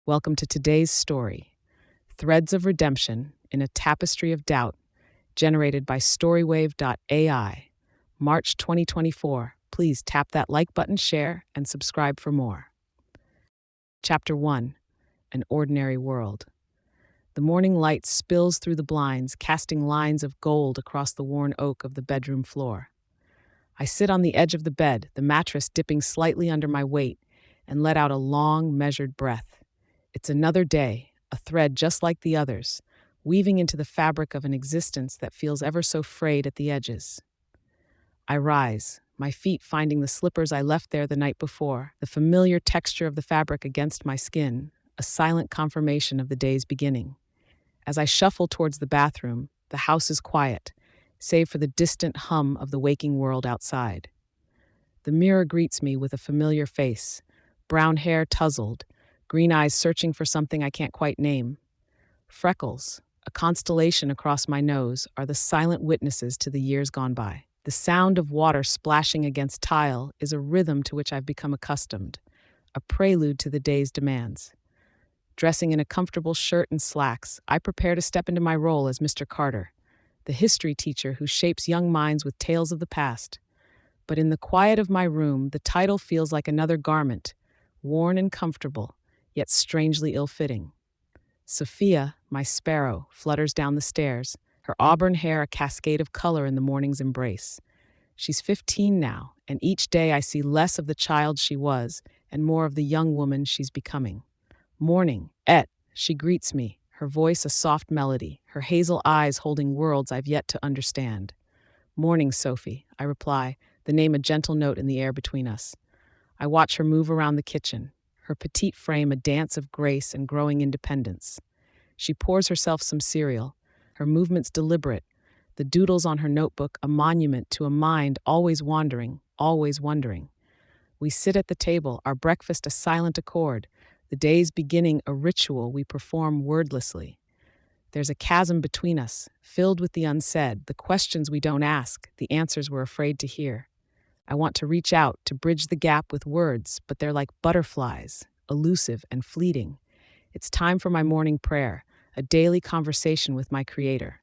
Welcome to today's story, Threads of Redemption in a Tapestry of Doubt, generated by StoryWave.ai, March 2024. Please tap that like button, share, and subscribe for more. Chapter 1, An Ordinary World. The morning light spills through the blinds, casting lines of gold across the worn oak of the bedroom floor. I sit on the edge of the bed, the mattress dipping slightly under my weight, and let out a long, measured breath. It's another day, a thread just like the others, weaving into the fabric of an existence that feels ever so frayed at the edges. I rise, my feet finding the slippers I left there the night before, the familiar texture of the fabric against my skin, a silent confirmation of the day's beginning. As I shuffle towards the bathroom, the house is quiet, save for the distant hum of the waking world outside. The mirror greets me with a familiar face, brown hair tousled, green eyes searching for something I can't quite name. Freckles, a constellation across my nose, are the silent witnesses to the years gone by. The sound of water splashing against tile is a rhythm to which I've become accustomed, a prelude to the day's demands. Dressing in a comfortable shirt and slacks, I prepare to step into my role as Mr. Carter, the history teacher who shapes young minds with tales of the past. But in the quiet of my room, the title feels like another garment, worn and comfortable, yet strangely ill-fitting. Sophia, my sparrow, flutters down the stairs, her auburn hair a cascade of color in the morning's embrace. She's 15 now, and each day I see less of the child she was and more of the young woman she's becoming. Morning, Et, she greets me, her voice a soft melody, her hazel eyes holding worlds I've yet to understand. Morning, Sophie, I reply, the name a gentle note in the air between us. I watch her move around the kitchen, her petite frame a dance of grace and growing independence. She pours herself some cereal, her movements deliberate, the doodles on her notebook a monument to a mind always wandering, always wondering. We sit at the table, our breakfast a silent accord, the day's beginning a ritual we perform wordlessly. There's a chasm between us, filled with the unsaid, the questions we don't ask, the answers we're afraid to hear. I want to reach out, to bridge the gap with words, but they're like butterflies, elusive and fleeting. It's time for my morning prayer, a daily conversation with my Creator.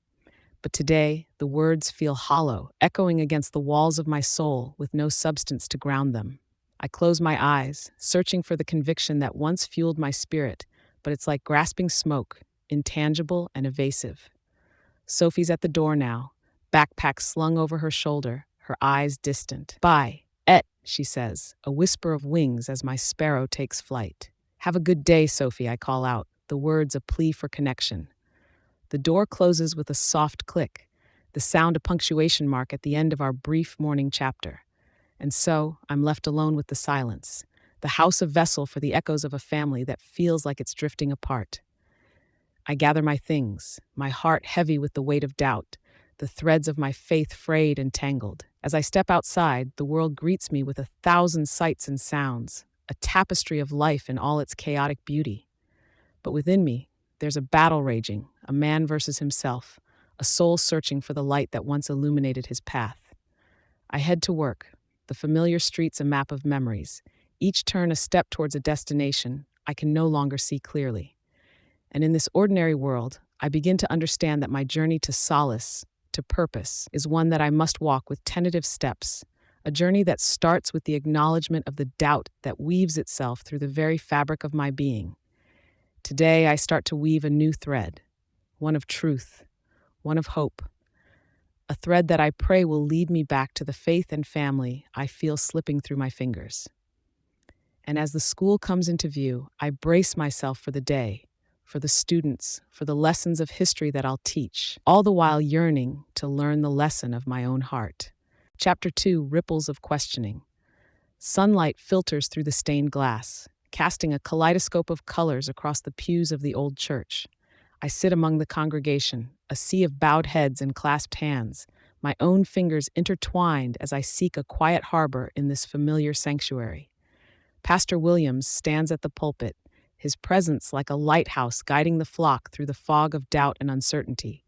But today, the words feel hollow, echoing against the walls of my soul with no substance to ground them. I close my eyes, searching for the conviction that once fueled my spirit, but it's like grasping smoke, intangible and evasive. Sophie's at the door now, backpack slung over her shoulder, her eyes distant. Bye, Et, she says, a whisper of wings as my sparrow takes flight. Have a good day, Sophie, I call out, the words a plea for connection. The door closes with a soft click, the sound a punctuation mark at the end of our brief morning chapter. And so, I'm left alone with the silence, the house a vessel for the echoes of a family that feels like it's drifting apart. I gather my things, my heart heavy with the weight of doubt, the threads of my faith frayed and tangled. As I step outside, the world greets me with 1,000 sights and sounds, a tapestry of life in all its chaotic beauty. But within me, there's a battle raging, a man versus himself, a soul searching for the light that once illuminated his path. I head to work, the familiar streets a map of memories, each turn a step towards a destination I can no longer see clearly. And in this ordinary world, I begin to understand that my journey to solace, to purpose, is one that I must walk with tentative steps, a journey that starts with the acknowledgement of the doubt that weaves itself through the very fabric of my being. Today, I start to weave a new thread, one of truth, one of hope, a thread that I pray will lead me back to the faith and family I feel slipping through my fingers. And as the school comes into view, I brace myself for the day, for the students, for the lessons of history that I'll teach, all the while yearning to learn the lesson of my own heart. Chapter 2, Ripples of Questioning. Sunlight filters through the stained glass, casting a kaleidoscope of colors across the pews of the old church. I sit among the congregation, a sea of bowed heads and clasped hands, my own fingers intertwined as I seek a quiet harbor in this familiar sanctuary. Pastor Williams stands at the pulpit, his presence like a lighthouse guiding the flock through the fog of doubt and uncertainty.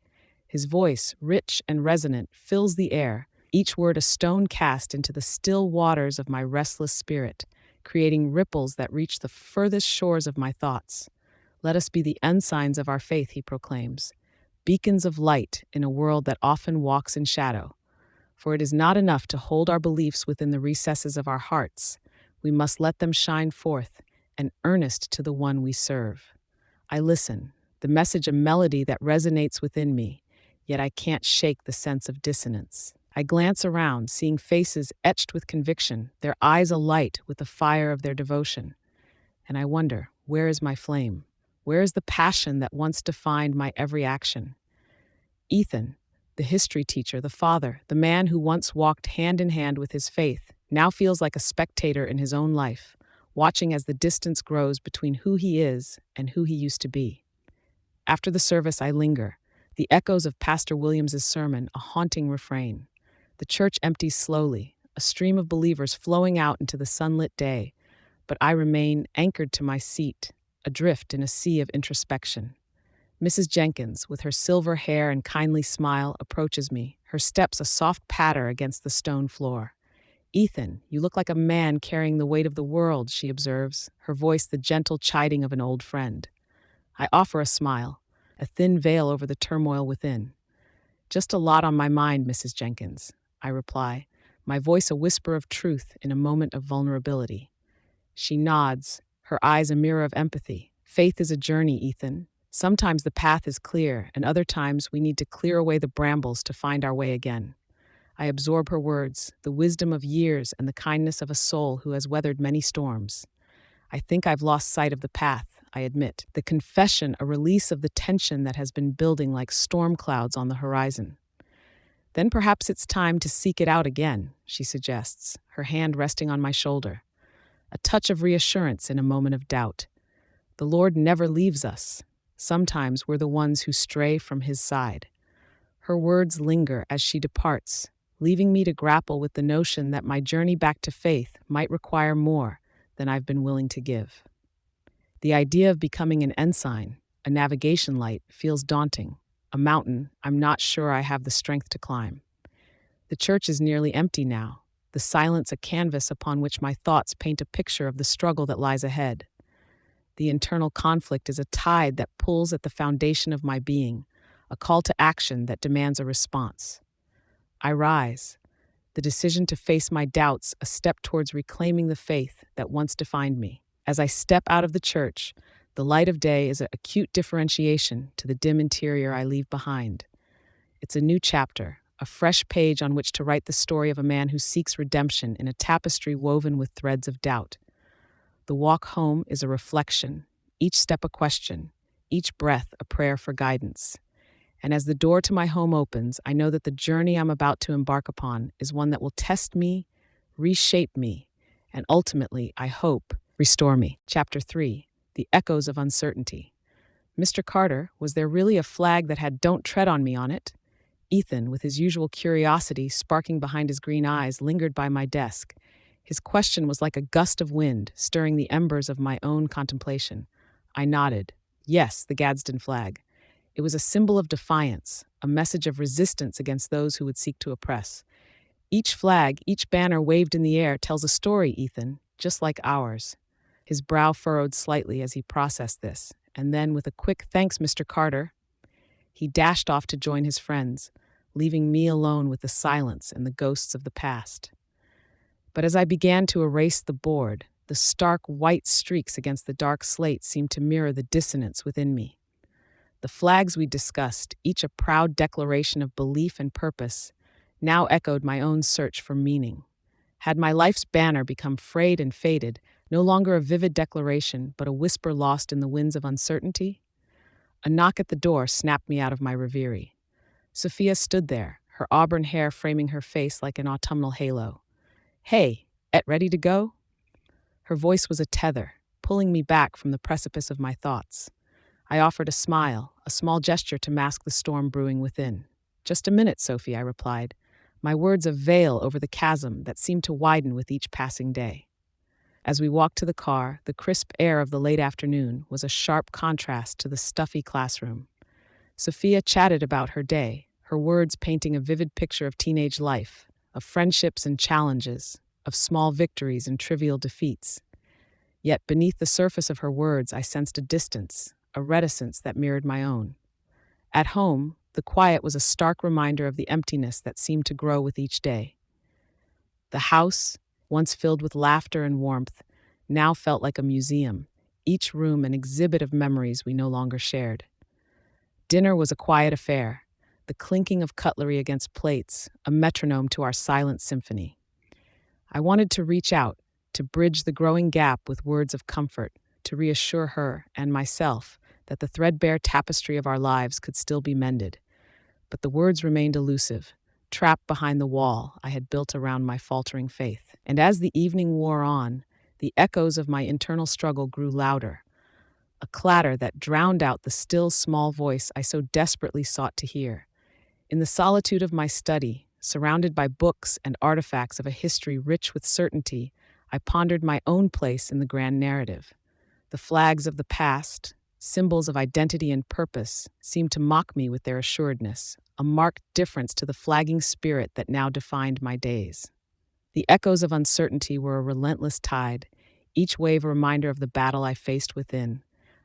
His voice, rich and resonant, fills the air, each word a stone cast into the still waters of my restless spirit, creating ripples that reach the furthest shores of my thoughts. Let us be the ensigns of our faith, he proclaims, beacons of light in a world that often walks in shadow. For it is not enough to hold our beliefs within the recesses of our hearts. We must let them shine forth and earnest to the one we serve. I listen, the message a melody that resonates within me, yet I can't shake the sense of dissonance. I glance around, seeing faces etched with conviction, their eyes alight with the fire of their devotion. And I wonder, where is my flame? Where is the passion that once defined my every action? Ethan, the history teacher, the father, the man who once walked hand in hand with his faith, now feels like a spectator in his own life, watching as the distance grows between who he is and who he used to be. After the service, I linger, the echoes of Pastor Williams's sermon a haunting refrain. The church empties slowly, a stream of believers flowing out into the sunlit day, but I remain anchored to my seat, adrift in a sea of introspection. Mrs. Jenkins, with her silver hair and kindly smile, approaches me, her steps a soft patter against the stone floor. "Ethan, you look like a man carrying the weight of the world," she observes, her voice the gentle chiding of an old friend. I offer a smile, a thin veil over the turmoil within. "Just a lot on my mind, Mrs. Jenkins," I reply, my voice a whisper of truth in a moment of vulnerability. She nods, her eyes a mirror of empathy. "Faith is a journey, Ethan. Sometimes the path is clear, and other times we need to clear away the brambles to find our way again." I absorb her words, the wisdom of years and the kindness of a soul who has weathered many storms. I think I've lost sight of the path, I admit, the confession a release of the tension that has been building like storm clouds on the horizon. "Then perhaps it's time to seek it out again," she suggests, her hand resting on my shoulder. A touch of reassurance in a moment of doubt. The Lord never leaves us. Sometimes we're the ones who stray from his side. Her words linger as she departs, leaving me to grapple with the notion that my journey back to faith might require more than I've been willing to give. The idea of becoming an ensign, a navigation light, feels daunting, a mountain I'm not sure I have the strength to climb. The church is nearly empty now, the silence a canvas upon which my thoughts paint a picture of the struggle that lies ahead. The internal conflict is a tide that pulls at the foundation of my being, a call to action that demands a response. I rise, the decision to face my doubts a step towards reclaiming the faith that once defined me. As I step out of the church, the light of day is an acute differentiation to the dim interior I leave behind. It's a new chapter, a fresh page on which to write the story of a man who seeks redemption in a tapestry woven with threads of doubt. The walk home is a reflection, each step a question, each breath a prayer for guidance. And as the door to my home opens, I know that the journey I'm about to embark upon is one that will test me, reshape me, and ultimately, I hope, restore me. Chapter 3, The Echoes of Uncertainty. "Mr. Carter, was there really a flag that had 'Don't tread on me' on it?" Ethan, with his usual curiosity sparking behind his green eyes, lingered by my desk. His question was like a gust of wind, stirring the embers of my own contemplation. I nodded. Yes, the Gadsden flag. It was a symbol of defiance, a message of resistance against those who would seek to oppress. Each flag, each banner waved in the air tells a story, Ethan, just like ours. His brow furrowed slightly as he processed this, and then with a quick "Thanks, Mr. Carter," he dashed off to join his friends, leaving me alone with the silence and the ghosts of the past. But as I began to erase the board, the stark white streaks against the dark slate seemed to mirror the dissonance within me. The flags we discussed, each a proud declaration of belief and purpose, now echoed my own search for meaning. Had my life's banner become frayed and faded, no longer a vivid declaration, but a whisper lost in the winds of uncertainty? A knock at the door snapped me out of my reverie. Sophia stood there, her auburn hair framing her face like an autumnal halo. "Hey, ready to go?" Her voice was a tether, pulling me back from the precipice of my thoughts. I offered a smile, a small gesture to mask the storm brewing within. "Just a minute, Sophie," I replied, my words a veil over the chasm that seemed to widen with each passing day. As we walked to the car, the crisp air of the late afternoon was a sharp contrast to the stuffy classroom. Sophia chatted about her day, her words painting a vivid picture of teenage life, of friendships and challenges, of small victories and trivial defeats. Yet beneath the surface of her words, I sensed a distance, a reticence that mirrored my own. At home, the quiet was a stark reminder of the emptiness that seemed to grow with each day. The house, once filled with laughter and warmth, now felt like a museum, each room an exhibit of memories we no longer shared. Dinner was a quiet affair, the clinking of cutlery against plates, a metronome to our silent symphony. I wanted to reach out, to bridge the growing gap with words of comfort, to reassure her and myself that the threadbare tapestry of our lives could still be mended. But the words remained elusive, trapped behind the wall I had built around my faltering faith. And as the evening wore on, the echoes of my internal struggle grew louder, a clatter that drowned out the still small voice I so desperately sought to hear. In the solitude of my study, surrounded by books and artifacts of a history rich with certainty, I pondered my own place in the grand narrative. The flags of the past, symbols of identity and purpose, seemed to mock me with their assuredness, a marked difference to the flagging spirit that now defined my days. The echoes of uncertainty were a relentless tide, each wave a reminder of the battle I faced within,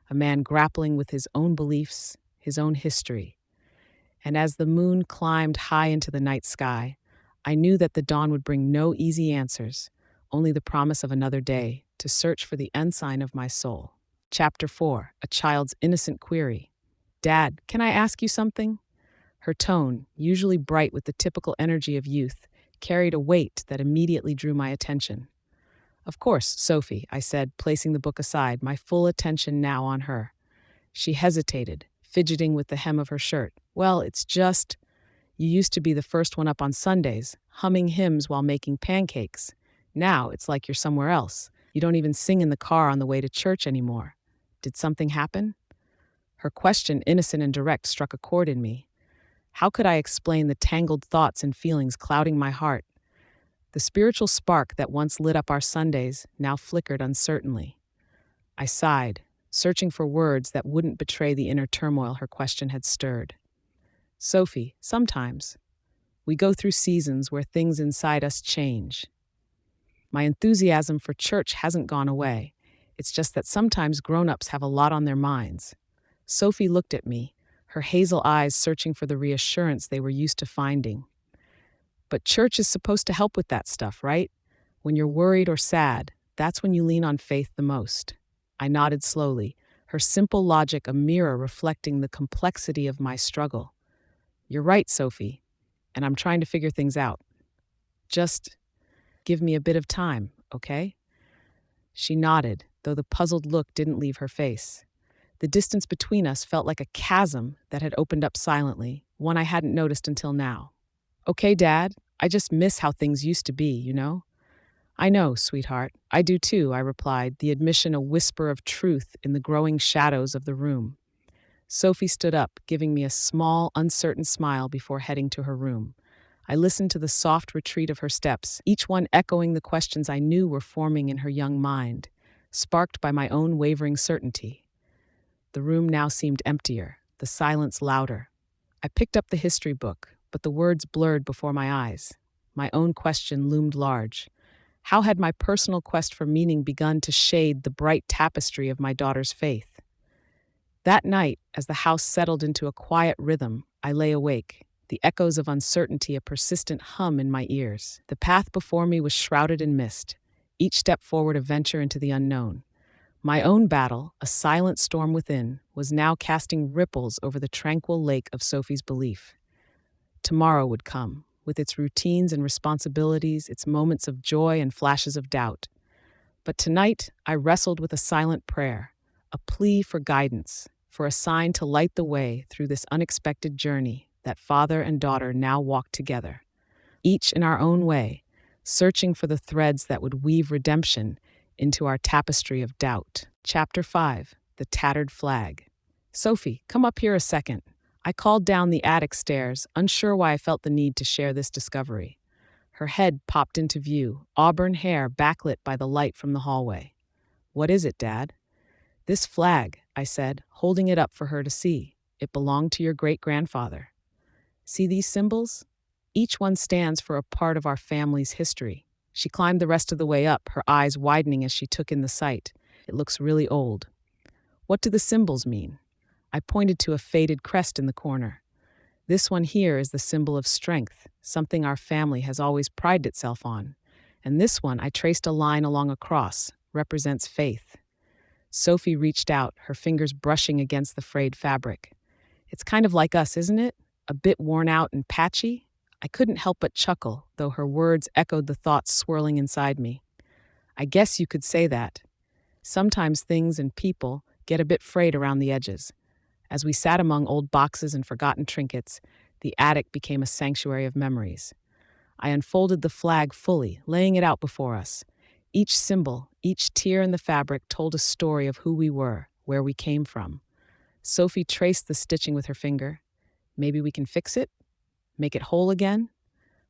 a man grappling with his own beliefs, his own history. And as the moon climbed high into the night sky, I knew that the dawn would bring no easy answers, only the promise of another day to search for the ensign of my soul. Chapter 4, A Child's Innocent Query. Dad, can I ask you something? Her tone, usually bright with the typical energy of youth, carried a weight that immediately drew my attention. Of course, Sophie, I said, placing the book aside, my full attention now on her. She hesitated, fidgeting with the hem of her shirt. Well, it's just, you used to be the first one up on Sundays, humming hymns while making pancakes. Now it's like you're somewhere else. You don't even sing in the car on the way to church anymore. Did something happen? Her question, innocent and direct, struck a chord in me. How could I explain the tangled thoughts and feelings clouding my heart? The spiritual spark that once lit up our Sundays now flickered uncertainly. I sighed, searching for words that wouldn't betray the inner turmoil her question had stirred. Sophie, sometimes we go through seasons where things inside us change. My enthusiasm for church hasn't gone away. It's just that sometimes grown-ups have a lot on their minds. Sophie looked at me, her hazel eyes searching for the reassurance they were used to finding. But church is supposed to help with that stuff, right? When you're worried or sad, that's when you lean on faith the most. I nodded slowly, her simple logic a mirror reflecting the complexity of my struggle. You're right, Sophie, and I'm trying to figure things out. Just give me a bit of time, okay? She nodded, though the puzzled look didn't leave her face. The distance between us felt like a chasm that had opened up silently, one I hadn't noticed until now. Okay, Dad, I just miss how things used to be, you know? I know, sweetheart. I do too, I replied, the admission a whisper of truth in the growing shadows of the room. Sophie stood up, giving me a small, uncertain smile before heading to her room. I listened to the soft retreat of her steps, each one echoing the questions I knew were forming in her young mind, sparked by my own wavering certainty. The room now seemed emptier, the silence louder. I picked up the history book, but the words blurred before my eyes. My own question loomed large. How had my personal quest for meaning begun to shade the bright tapestry of my daughter's faith? That night, as the house settled into a quiet rhythm, I lay awake, the echoes of uncertainty a persistent hum in my ears. The path before me was shrouded in mist, each step forward a venture into the unknown. My own battle, a silent storm within, was now casting ripples over the tranquil lake of Sophie's belief. Tomorrow would come, with its routines and responsibilities, its moments of joy and flashes of doubt. But tonight, I wrestled with a silent prayer, a plea for guidance, for a sign to light the way through this unexpected journey that father and daughter now walked together, each in our own way, searching for the threads that would weave redemption into our tapestry of doubt. Chapter 5, The Tattered Flag. Sophie, come up here a second. I called down the attic stairs, unsure why I felt the need to share this discovery. Her head popped into view, auburn hair backlit by the light from the hallway. What is it, Dad? This flag, I said, holding it up for her to see. It belonged to your great-grandfather. See these symbols? Each one stands for a part of our family's history. She climbed the rest of the way up, her eyes widening as she took in the sight. It looks really old. What do the symbols mean? I pointed to a faded crest in the corner. This one here is the symbol of strength, something our family has always prided itself on. And this one, I traced a line along a cross, represents faith. Sophie reached out, her fingers brushing against the frayed fabric. It's kind of like us, isn't it? A bit worn out and patchy? I couldn't help but chuckle, though her words echoed the thoughts swirling inside me. I guess you could say that. Sometimes things and people get a bit frayed around the edges. As we sat among old boxes and forgotten trinkets, the attic became a sanctuary of memories. I unfolded the flag fully, laying it out before us. Each symbol, each tear in the fabric told a story of who we were, where we came from. Sophie traced the stitching with her finger. Maybe we can fix it? Make it whole again?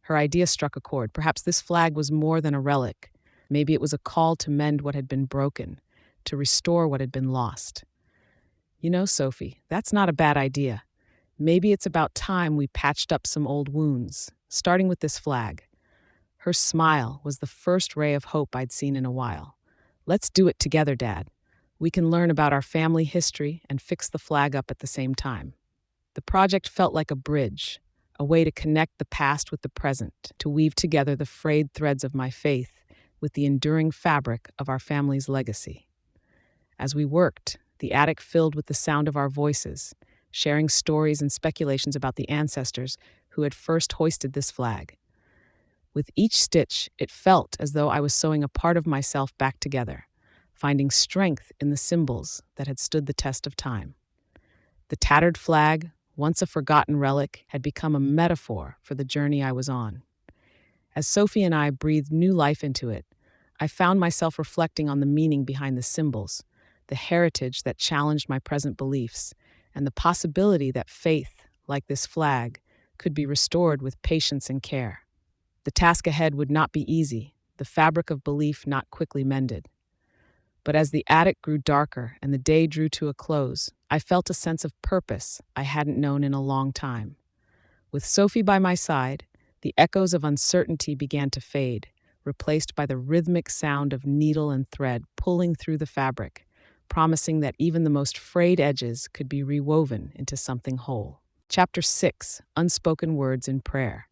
Her idea struck a chord. Perhaps this flag was more than a relic. Maybe it was a call to mend what had been broken, to restore what had been lost. You know, Sophie, that's not a bad idea. Maybe it's about time we patched up some old wounds, starting with this flag. Her smile was the first ray of hope I'd seen in a while. Let's do it together, Dad. We can learn about our family history and fix the flag up at the same time. The project felt like a bridge, a way to connect the past with the present, to weave together the frayed threads of my faith with the enduring fabric of our family's legacy. As we worked, the attic filled with the sound of our voices, sharing stories and speculations about the ancestors who had first hoisted this flag. With each stitch, it felt as though I was sewing a part of myself back together, finding strength in the symbols that had stood the test of time. The tattered flag, once a forgotten relic, had become a metaphor for the journey I was on. As Sophie and I breathed new life into it, I found myself reflecting on the meaning behind the symbols, the heritage that challenged my present beliefs, and the possibility that faith, like this flag, could be restored with patience and care. The task ahead would not be easy, the fabric of belief not quickly mended. But as the attic grew darker and the day drew to a close, I felt a sense of purpose I hadn't known in a long time. With Sophie by my side, the echoes of uncertainty began to fade, replaced by the rhythmic sound of needle and thread pulling through the fabric, promising that even the most frayed edges could be rewoven into something whole. Chapter 6, Unspoken Words in Prayer.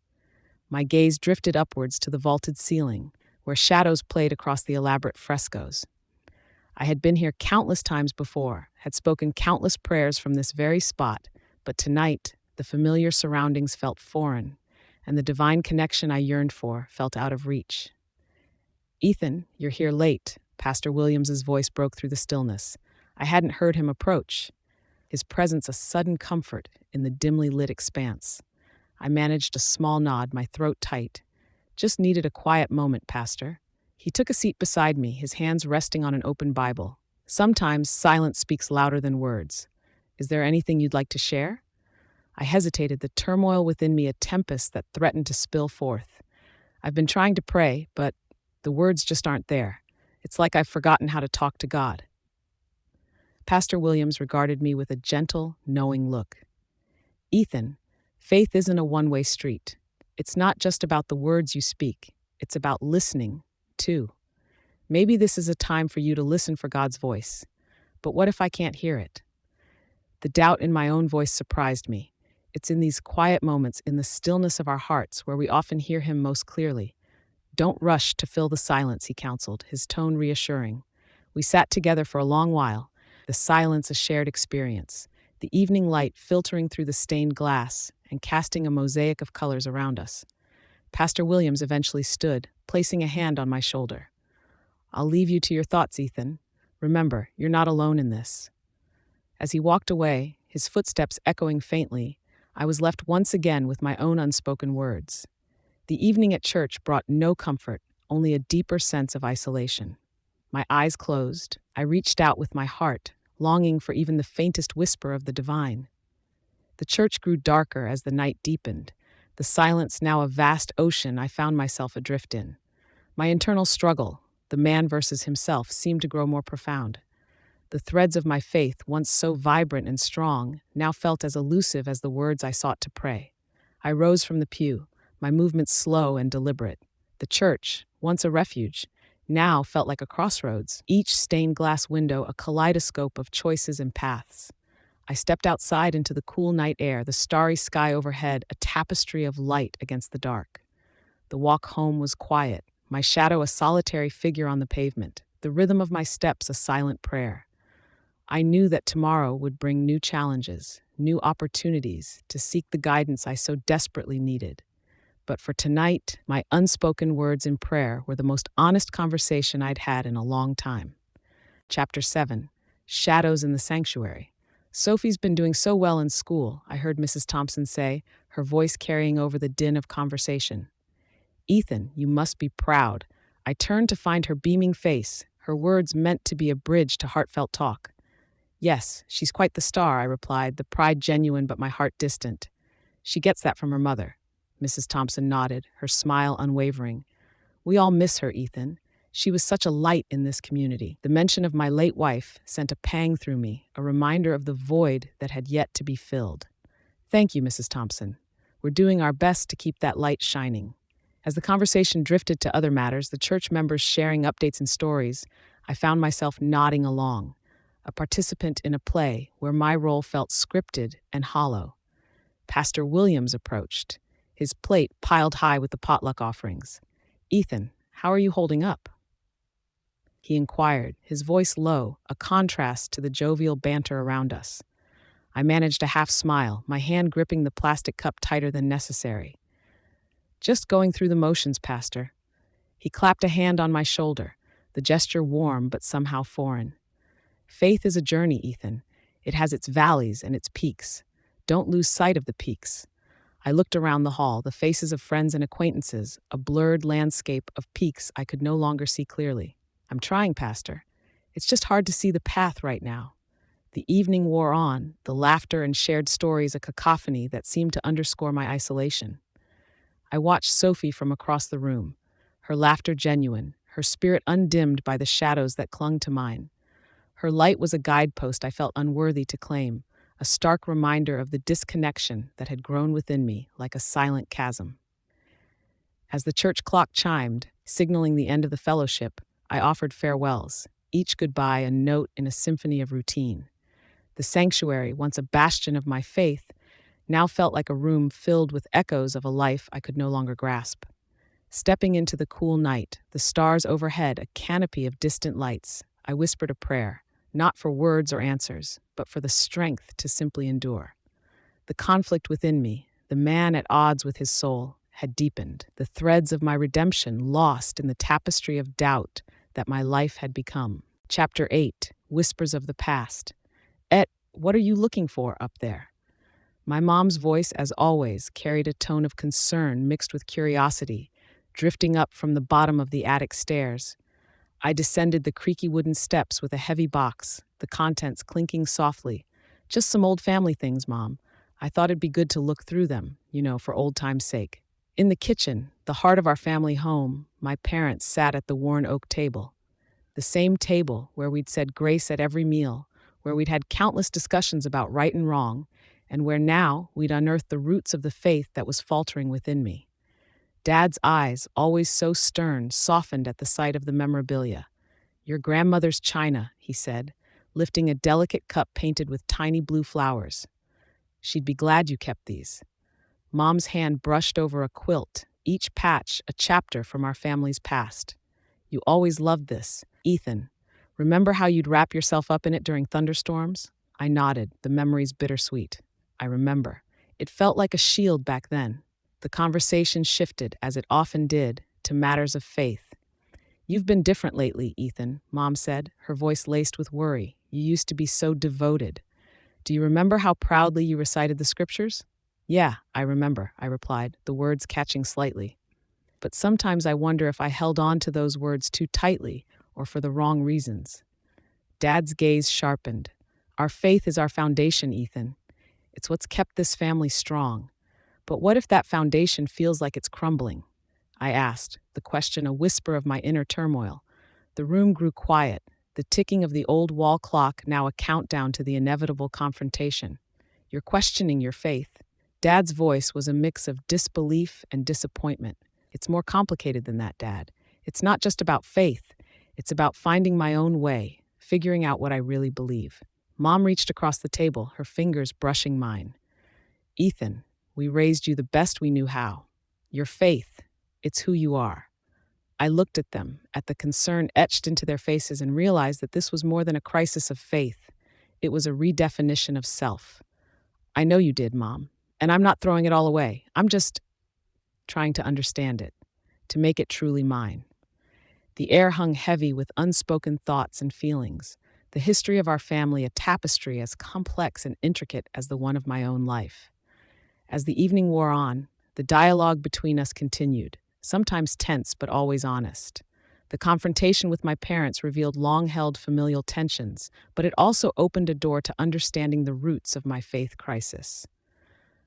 My gaze drifted upwards to the vaulted ceiling, where shadows played across the elaborate frescoes. I had been here countless times before, had spoken countless prayers from this very spot, but tonight, the familiar surroundings felt foreign, and the divine connection I yearned for felt out of reach. "Ethan, you're here late," Pastor Williams's voice broke through the stillness. I hadn't heard him approach, his presence a sudden comfort in the dimly lit expanse. I managed a small nod, my throat tight. "Just needed a quiet moment, Pastor." He took a seat beside me, his hands resting on an open Bible. "Sometimes silence speaks louder than words. Is there anything you'd like to share?" I hesitated, the turmoil within me a tempest that threatened to spill forth. "I've been trying to pray, but the words just aren't there. It's like I've forgotten how to talk to God." Pastor Williams regarded me with a gentle, knowing look. "Ethan, faith isn't a one-way street. It's not just about the words you speak. It's about listening, too. Maybe this is a time for you to listen for God's voice. But what if I can't hear it?" The doubt in my own voice surprised me. It's in these quiet moments, in the stillness of our hearts, where we often hear Him most clearly. "Don't rush to fill the silence," he counseled, his tone reassuring. We sat together for a long while, the silence a shared experience, the evening light filtering through the stained glass and casting a mosaic of colors around us. Pastor Williams eventually stood, placing a hand on my shoulder. "I'll leave you to your thoughts, Ethan. Remember, you're not alone in this." As he walked away, his footsteps echoing faintly, I was left once again with my own unspoken words. The evening at church brought no comfort, only a deeper sense of isolation. My eyes closed, I reached out with my heart, longing for even the faintest whisper of the divine. The church grew darker as the night deepened, the silence now a vast ocean I found myself adrift in. My internal struggle, the man versus himself, seemed to grow more profound. The threads of my faith, once so vibrant and strong, now felt as elusive as the words I sought to pray. I rose from the pew, my movements slow and deliberate. The church, once a refuge, now felt like a crossroads, each stained glass window a kaleidoscope of choices and paths. I stepped outside into the cool night air, the starry sky overhead, a tapestry of light against the dark. The walk home was quiet, my shadow a solitary figure on the pavement, the rhythm of my steps a silent prayer. I knew that tomorrow would bring new challenges, new opportunities to seek the guidance I so desperately needed. But for tonight, my unspoken words in prayer were the most honest conversation I'd had in a long time. Chapter 7, Shadows in the Sanctuary. Sophie's been doing so well in school, I heard Mrs. Thompson say, her voice carrying over the din of conversation. Ethan, you must be proud. I turned to find her beaming face, her words meant to be a bridge to heartfelt talk. Yes, she's quite the star, I replied, the pride genuine but my heart distant. She gets that from her mother. Mrs. Thompson nodded, her smile unwavering. We all miss her, Ethan. She was such a light in this community. The mention of my late wife sent a pang through me, a reminder of the void that had yet to be filled. Thank you, Mrs. Thompson. We're doing our best to keep that light shining. As the conversation drifted to other matters, the church members sharing updates and stories, I found myself nodding along, a participant in a play where my role felt scripted and hollow. Pastor Williams approached, his plate piled high with the potluck offerings. Ethan, how are you holding up? He inquired, his voice low, a contrast to the jovial banter around us. I managed a half smile, my hand gripping the plastic cup tighter than necessary. Just going through the motions, Pastor. He clapped a hand on my shoulder, the gesture warm but somehow foreign. Faith is a journey, Ethan. It has its valleys and its peaks. Don't lose sight of the peaks. I looked around the hall, the faces of friends and acquaintances, a blurred landscape of peaks I could no longer see clearly. I'm trying, Pastor. It's just hard to see the path right now. The evening wore on, the laughter and shared stories a cacophony that seemed to underscore my isolation. I watched Sophie from across the room, her laughter genuine, her spirit undimmed by the shadows that clung to mine. Her light was a guidepost I felt unworthy to claim, a stark reminder of the disconnection that had grown within me like a silent chasm. As the church clock chimed, signaling the end of the fellowship, I offered farewells, each goodbye a note in a symphony of routine. The sanctuary, once a bastion of my faith, now felt like a room filled with echoes of a life I could no longer grasp. Stepping into the cool night, the stars overhead, a canopy of distant lights, I whispered a prayer, not for words or answers, but for the strength to simply endure. The conflict within me, the man at odds with his soul, had deepened, the threads of my redemption lost in the tapestry of doubt that my life had become. Chapter 8, Whispers of the Past. What are you looking for up there? My mom's voice, as always, carried a tone of concern mixed with curiosity, drifting up from the bottom of the attic stairs. I descended the creaky wooden steps with a heavy box, the contents clinking softly. Just some old family things, Mom. I thought it'd be good to look through them, for old time's sake. In the kitchen, the heart of our family home, my parents sat at the worn oak table. The same table where we'd said grace at every meal, where we'd had countless discussions about right and wrong, and where now we'd unearthed the roots of the faith that was faltering within me. Dad's eyes, always so stern, softened at the sight of the memorabilia. Your grandmother's china, he said, lifting a delicate cup painted with tiny blue flowers. She'd be glad you kept these. Mom's hand brushed over a quilt, each patch a chapter from our family's past. You always loved this, Ethan. Remember how you'd wrap yourself up in it during thunderstorms? I nodded, the memories bittersweet. I remember. It felt like a shield back then. The conversation shifted, as it often did, to matters of faith. You've been different lately, Ethan, Mom said, her voice laced with worry. You used to be so devoted. Do you remember how proudly you recited the scriptures? Yeah, I remember, I replied, the words catching slightly. But sometimes I wonder if I held on to those words too tightly or for the wrong reasons. Dad's gaze sharpened. Our faith is our foundation, Ethan. It's what's kept this family strong. But what if that foundation feels like it's crumbling? I asked, the question a whisper of my inner turmoil. The room grew quiet, the ticking of the old wall clock now a countdown to the inevitable confrontation. You're questioning your faith. Dad's voice was a mix of disbelief and disappointment. It's more complicated than that, Dad. It's not just about faith, it's about finding my own way, figuring out what I really believe. Mom reached across the table, her fingers brushing mine. Ethan, we raised you the best we knew how. Your faith, it's who you are. I looked at them, at the concern etched into their faces, and realized that this was more than a crisis of faith. It was a redefinition of self. I know you did, Mom, and I'm not throwing it all away. I'm just trying to understand it, to make it truly mine. The air hung heavy with unspoken thoughts and feelings, the history of our family a tapestry as complex and intricate as the one of my own life. As the evening wore on, the dialogue between us continued, sometimes tense but always honest. The confrontation with my parents revealed long-held familial tensions, but it also opened a door to understanding the roots of my faith crisis.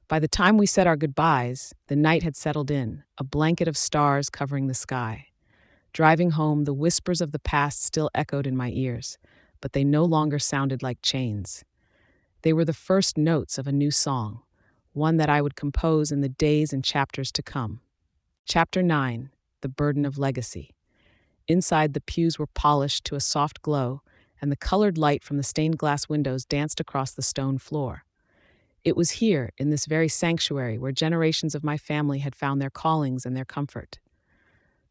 By the time we said our goodbyes, the night had settled in, a blanket of stars covering the sky. Driving home, the whispers of the past still echoed in my ears, but they no longer sounded like chains. They were the first notes of a new song, one that I would compose in the days and chapters to come. Chapter 9, The Burden of Legacy. Inside, the pews were polished to a soft glow, and the colored light from the stained glass windows danced across the stone floor. It was here, in this very sanctuary, where generations of my family had found their callings and their comfort.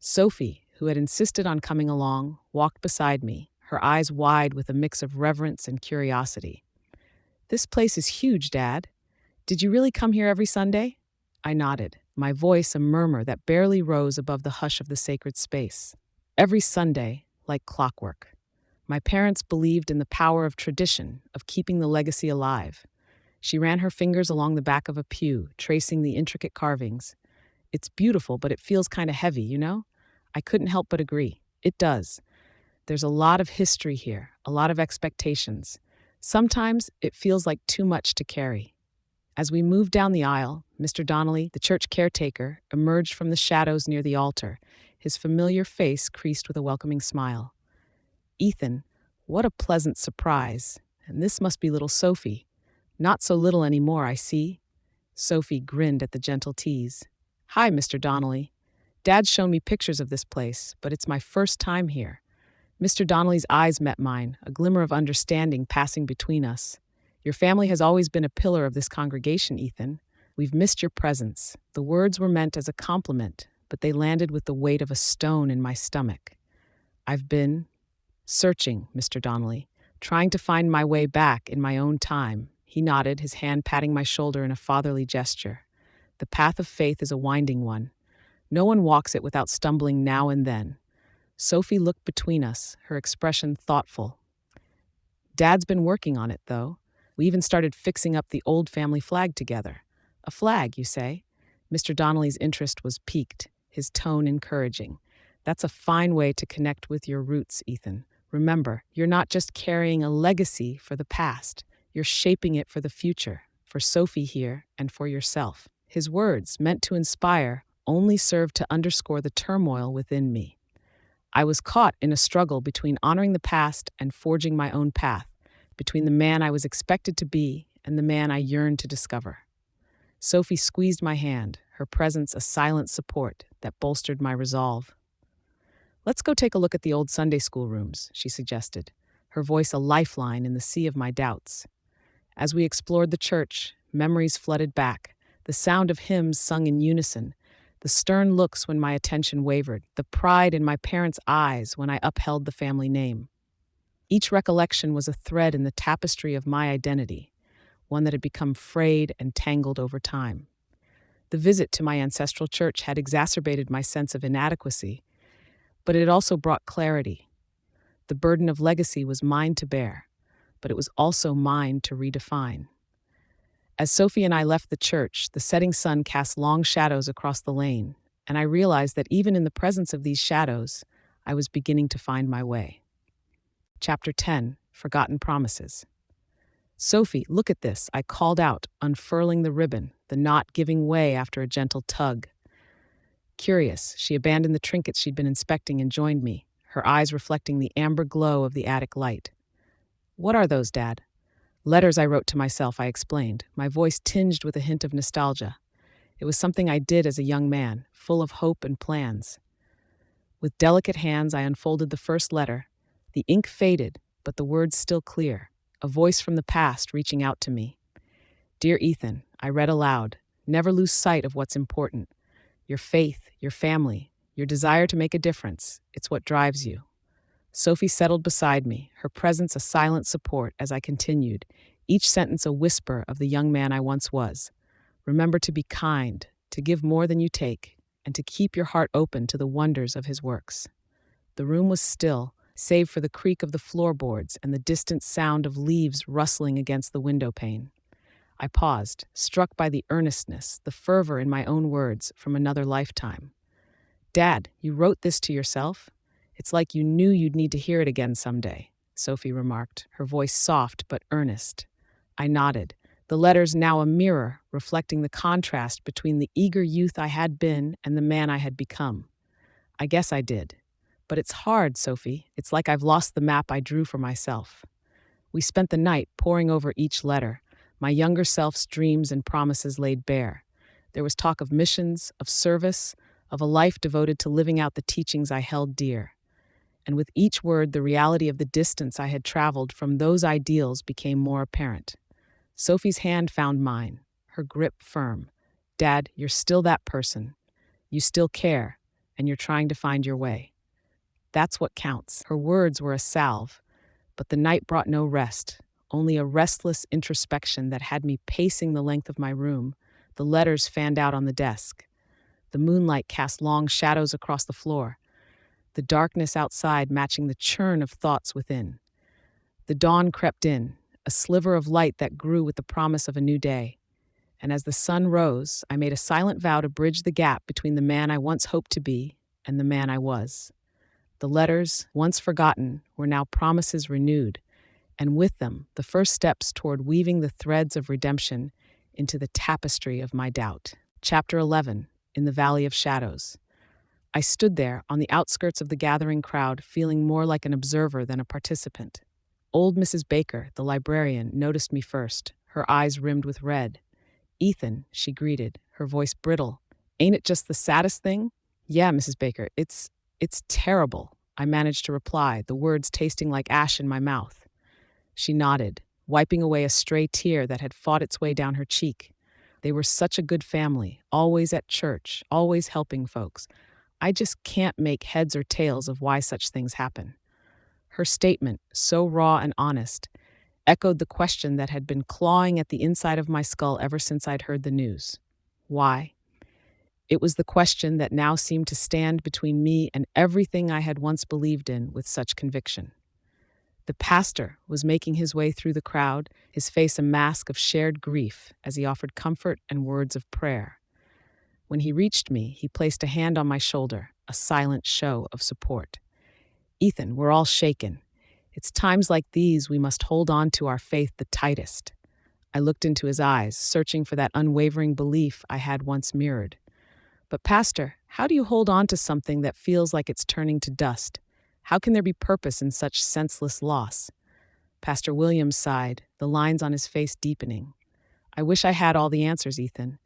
Sophie, who had insisted on coming along, walked beside me, her eyes wide with a mix of reverence and curiosity. "This place is huge, Dad. Did you really come here every Sunday?" I nodded, my voice a murmur that barely rose above the hush of the sacred space. Every Sunday, like clockwork. My parents believed in the power of tradition, of keeping the legacy alive. She ran her fingers along the back of a pew, tracing the intricate carvings. "It's beautiful, but it feels kind of heavy, you know?" I couldn't help but agree. It does. There's a lot of history here, a lot of expectations. Sometimes it feels like too much to carry. As we moved down the aisle, Mr. Donnelly, the church caretaker, emerged from the shadows near the altar, his familiar face creased with a welcoming smile. "Ethan, what a pleasant surprise. And this must be little Sophie. Not so little anymore, I see." Sophie grinned at the gentle tease. "Hi, Mr. Donnelly. Dad's shown me pictures of this place, but it's my first time here." Mr. Donnelly's eyes met mine, a glimmer of understanding passing between us. "Your family has always been a pillar of this congregation, Ethan. We've missed your presence." The words were meant as a compliment, but they landed with the weight of a stone in my stomach. "I've been searching, Mr. Donnelly, trying to find my way back in my own time." He nodded, his hand patting my shoulder in a fatherly gesture. "The path of faith is a winding one. No one walks it without stumbling now and then." Sophie looked between us, her expression thoughtful. "Dad's been working on it, though. We even started fixing up the old family flag together." "A flag, you say?" Mr. Donnelly's interest was piqued, his tone encouraging. "That's a fine way to connect with your roots, Ethan. Remember, you're not just carrying a legacy for the past. You're shaping it for the future, for Sophie here and for yourself." His words, meant to inspire, only served to underscore the turmoil within me. I was caught in a struggle between honoring the past and forging my own path, between the man I was expected to be and the man I yearned to discover. Sophie squeezed my hand, her presence a silent support that bolstered my resolve. "Let's go take a look at the old Sunday school rooms," she suggested, her voice a lifeline in the sea of my doubts. As we explored the church, memories flooded back, the sound of hymns sung in unison, the stern looks when my attention wavered, the pride in my parents' eyes when I upheld the family name. Each recollection was a thread in the tapestry of my identity, one that had become frayed and tangled over time. The visit to my ancestral church had exacerbated my sense of inadequacy, but it also brought clarity. The burden of legacy was mine to bear, but it was also mine to redefine. As Sophie and I left the church, the setting sun cast long shadows across the lane, and I realized that even in the presence of these shadows, I was beginning to find my way. Chapter 10, Forgotten Promises. "Sophie, look at this," I called out, unfurling the ribbon, the knot giving way after a gentle tug. Curious, she abandoned the trinkets she'd been inspecting and joined me, her eyes reflecting the amber glow of the attic light. "What are those, Dad?" "Letters I wrote to myself," I explained, my voice tinged with a hint of nostalgia. It was something I did as a young man, full of hope and plans. With delicate hands, I unfolded the first letter. The ink faded, but the words still clear. A voice from the past reaching out to me. Dear Ethan, I read aloud. Never lose sight of what's important. Your faith, your family, your desire to make a difference. It's what drives you. Sophie settled beside me, her presence a silent support as I continued, each sentence a whisper of the young man I once was. Remember to be kind, to give more than you take, and to keep your heart open to the wonders of his works. The room was still, save for the creak of the floorboards and the distant sound of leaves rustling against the window pane. I paused, struck by the earnestness, the fervor in my own words from another lifetime. Dad, you wrote this to yourself? It's like you knew you'd need to hear it again someday, Sophie remarked, her voice soft but earnest. I nodded, the letters now a mirror reflecting the contrast between the eager youth I had been and the man I had become. I guess I did. But it's hard, Sophie. It's like I've lost the map I drew for myself. We spent the night poring over each letter, my younger self's dreams and promises laid bare. There was talk of missions, of service, of a life devoted to living out the teachings I held dear. And with each word, the reality of the distance I had traveled from those ideals became more apparent. Sophie's hand found mine, her grip firm. Dad, you're still that person. You still care, and you're trying to find your way. That's what counts. Her words were a salve, but the night brought no rest, only a restless introspection that had me pacing the length of my room, the letters fanned out on the desk. The moonlight cast long shadows across the floor, the darkness outside matching the churn of thoughts within. The dawn crept in, a sliver of light that grew with the promise of a new day. And as the sun rose, I made a silent vow to bridge the gap between the man I once hoped to be and the man I was. The letters, once forgotten, were now promises renewed, and with them, the first steps toward weaving the threads of redemption into the tapestry of my doubt. Chapter 11, In the Valley of Shadows. I stood there on the outskirts of the gathering crowd, feeling more like an observer than a participant. Old Mrs. Baker, the librarian, noticed me first, her eyes rimmed with red. Ethan, she greeted, her voice brittle. Ain't it just the saddest thing? Yeah, Mrs. Baker, it's terrible, I managed to reply, the words tasting like ash in my mouth. She nodded, wiping away a stray tear that had fought its way down her cheek. They were such a good family, always at church, always helping folks. I just can't make heads or tails of why such things happen. Her statement, so raw and honest, echoed the question that had been clawing at the inside of my skull ever since I'd heard the news. Why? It was the question that now seemed to stand between me and everything I had once believed in with such conviction. The pastor was making his way through the crowd, his face a mask of shared grief as he offered comfort and words of prayer. When he reached me, he placed a hand on my shoulder, a silent show of support. Ethan, we're all shaken. It's times like these we must hold on to our faith the tightest. I looked into his eyes, searching for that unwavering belief I had once mirrored. But Pastor, how do you hold on to something that feels like it's turning to dust? How can there be purpose in such senseless loss? Pastor Williams sighed, the lines on his face deepening. I wish I had all the answers, Ethan.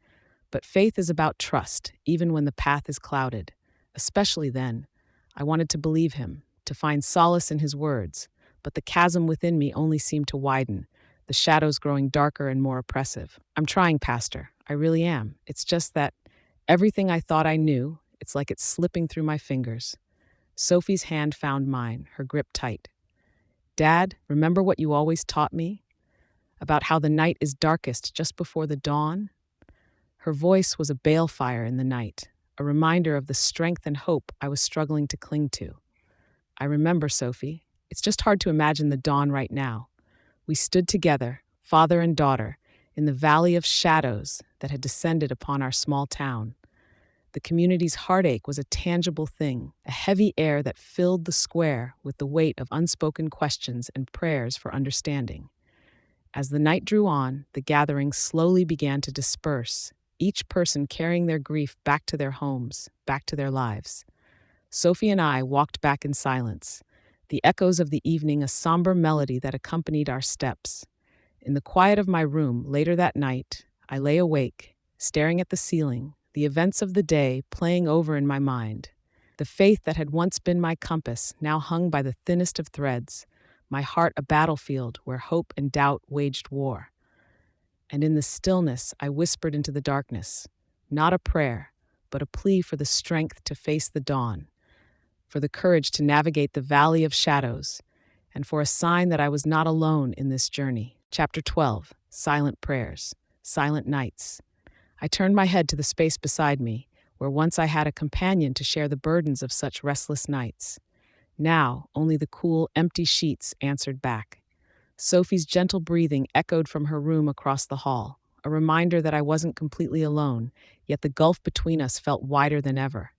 But faith is about trust, even when the path is clouded. Especially then. I wanted to believe him, to find solace in his words, but the chasm within me only seemed to widen, the shadows growing darker and more oppressive. I'm trying, Pastor. I really am. It's just that everything I thought I knew, it's like it's slipping through my fingers. Sophie's hand found mine, her grip tight. Dad, remember what you always taught me? About how the night is darkest just before the dawn? Her voice was a balefire in the night, a reminder of the strength and hope I was struggling to cling to. I remember, Sophie. It's just hard to imagine the dawn right now. We stood together, father and daughter, in the valley of shadows that had descended upon our small town. The community's heartache was a tangible thing, a heavy air that filled the square with the weight of unspoken questions and prayers for understanding. As the night drew on, the gathering slowly began to disperse, each person carrying their grief back to their homes, back to their lives. Sophie and I walked back in silence, the echoes of the evening a somber melody that accompanied our steps. In the quiet of my room later that night, I lay awake, staring at the ceiling, the events of the day playing over in my mind. The faith that had once been my compass now hung by the thinnest of threads, my heart a battlefield where hope and doubt waged war. And in the stillness, I whispered into the darkness, not a prayer, but a plea for the strength to face the dawn, for the courage to navigate the valley of shadows, and for a sign that I was not alone in this journey. Chapter 12, Silent Prayers, Silent Nights. I turned my head to the space beside me, where once I had a companion to share the burdens of such restless nights. Now, only the cool, empty sheets answered back. Sophie's gentle breathing echoed from her room across the hall, a reminder that I wasn't completely alone, yet the gulf between us felt wider than ever.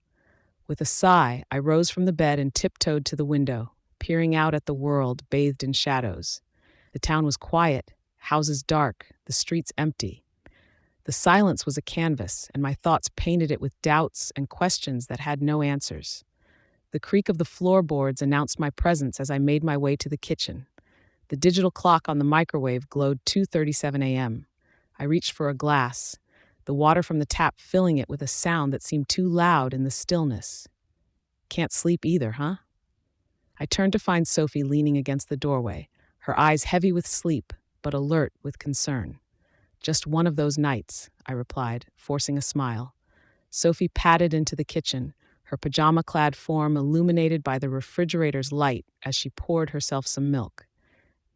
With a sigh, I rose from the bed and tiptoed to the window, peering out at the world bathed in shadows. The town was quiet, houses dark, the streets empty. The silence was a canvas, and my thoughts painted it with doubts and questions that had no answers. The creak of the floorboards announced my presence as I made my way to the kitchen. The digital clock on the microwave glowed 2:37 a.m. I reached for a glass, the water from the tap filling it with a sound that seemed too loud in the stillness. Can't sleep either, huh? I turned to find Sophie leaning against the doorway, her eyes heavy with sleep, but alert with concern. Just one of those nights, I replied, forcing a smile. Sophie padded into the kitchen, her pajama-clad form illuminated by the refrigerator's light as she poured herself some milk.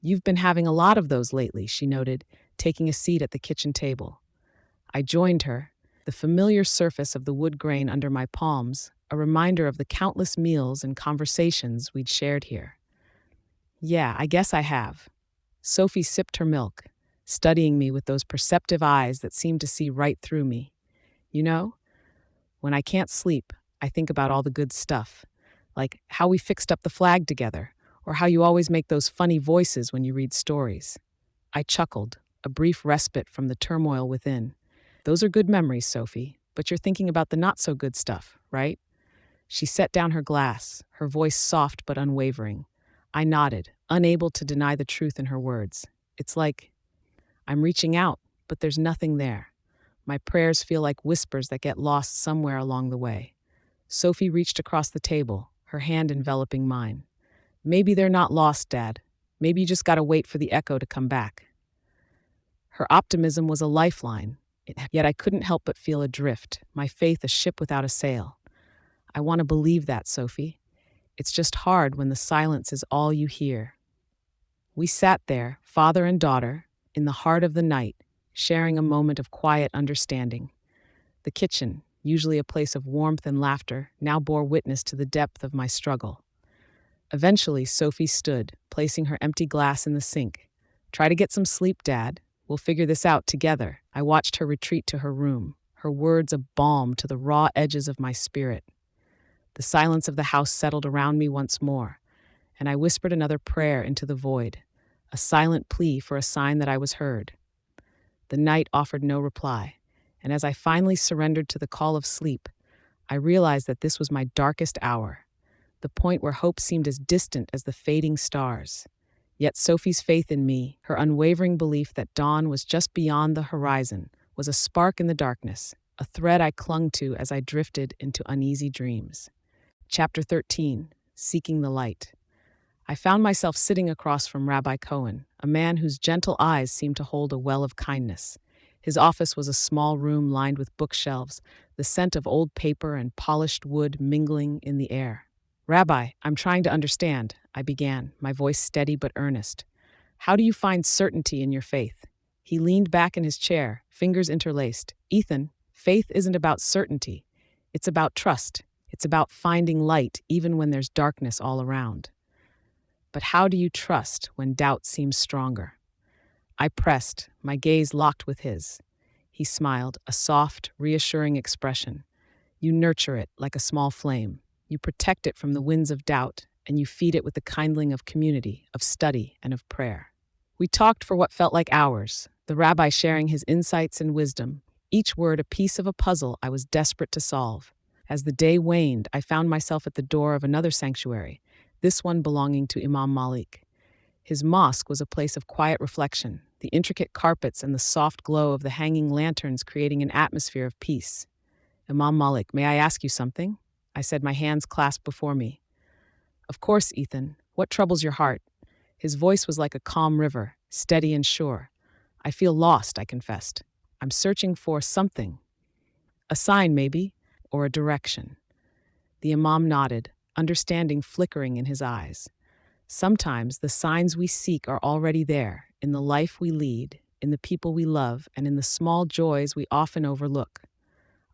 You've been having a lot of those lately, she noted, taking a seat at the kitchen table. I joined her, the familiar surface of the wood grain under my palms, a reminder of the countless meals and conversations we'd shared here. Yeah, I guess I have. Sophie sipped her milk, studying me with those perceptive eyes that seemed to see right through me. You know, when I can't sleep, I think about all the good stuff, like how we fixed up the flag together, or how you always make those funny voices when you read stories. I chuckled, a brief respite from the turmoil within. Those are good memories, Sophie, but you're thinking about the not-so-good stuff, right? She set down her glass, her voice soft but unwavering. I nodded, unable to deny the truth in her words. It's like I'm reaching out, but there's nothing there. My prayers feel like whispers that get lost somewhere along the way. Sophie reached across the table, her hand enveloping mine. Maybe they're not lost, Dad. Maybe you just gotta wait for the echo to come back. Her optimism was a lifeline, yet I couldn't help but feel adrift, my faith a ship without a sail. I want to believe that, Sophie. It's just hard when the silence is all you hear. We sat there, father and daughter, in the heart of the night, sharing a moment of quiet understanding. The kitchen, usually a place of warmth and laughter, now bore witness to the depth of my struggle. Eventually, Sophie stood, placing her empty glass in the sink. Try to get some sleep, Dad. We'll figure this out together. I watched her retreat to her room, her words a balm to the raw edges of my spirit. The silence of the house settled around me once more, and I whispered another prayer into the void, a silent plea for a sign that I was heard. The night offered no reply, and as I finally surrendered to the call of sleep, I realized that this was my darkest hour, the point where hope seemed as distant as the fading stars. Yet Sophie's faith in me, her unwavering belief that dawn was just beyond the horizon, was a spark in the darkness, a thread I clung to as I drifted into uneasy dreams. Chapter 13, Seeking the Light. I found myself sitting across from Rabbi Cohen, a man whose gentle eyes seemed to hold a well of kindness. His office was a small room lined with bookshelves, the scent of old paper and polished wood mingling in the air. Rabbi, I'm trying to understand, I began, my voice steady but earnest. How do you find certainty in your faith? He leaned back in his chair, fingers interlaced. Ethan, faith isn't about certainty. It's about trust. It's about finding light even when there's darkness all around. But how do you trust when doubt seems stronger? I pressed, my gaze locked with his. He smiled, a soft, reassuring expression. You nurture it like a small flame. You protect it from the winds of doubt, and you feed it with the kindling of community, of study, and of prayer. We talked for what felt like hours, the rabbi sharing his insights and wisdom, each word a piece of a puzzle I was desperate to solve. As the day waned, I found myself at the door of another sanctuary, this one belonging to Imam Malik. His mosque was a place of quiet reflection, the intricate carpets and the soft glow of the hanging lanterns creating an atmosphere of peace. Imam Malik, may I ask you something? I said, my hands clasped before me. Of course, Ethan. What troubles your heart? His voice was like a calm river, steady and sure. I feel lost, I confessed. I'm searching for something. A sign, maybe, or a direction. The Imam nodded, understanding flickering in his eyes. Sometimes the signs we seek are already there, in the life we lead, in the people we love, and in the small joys we often overlook.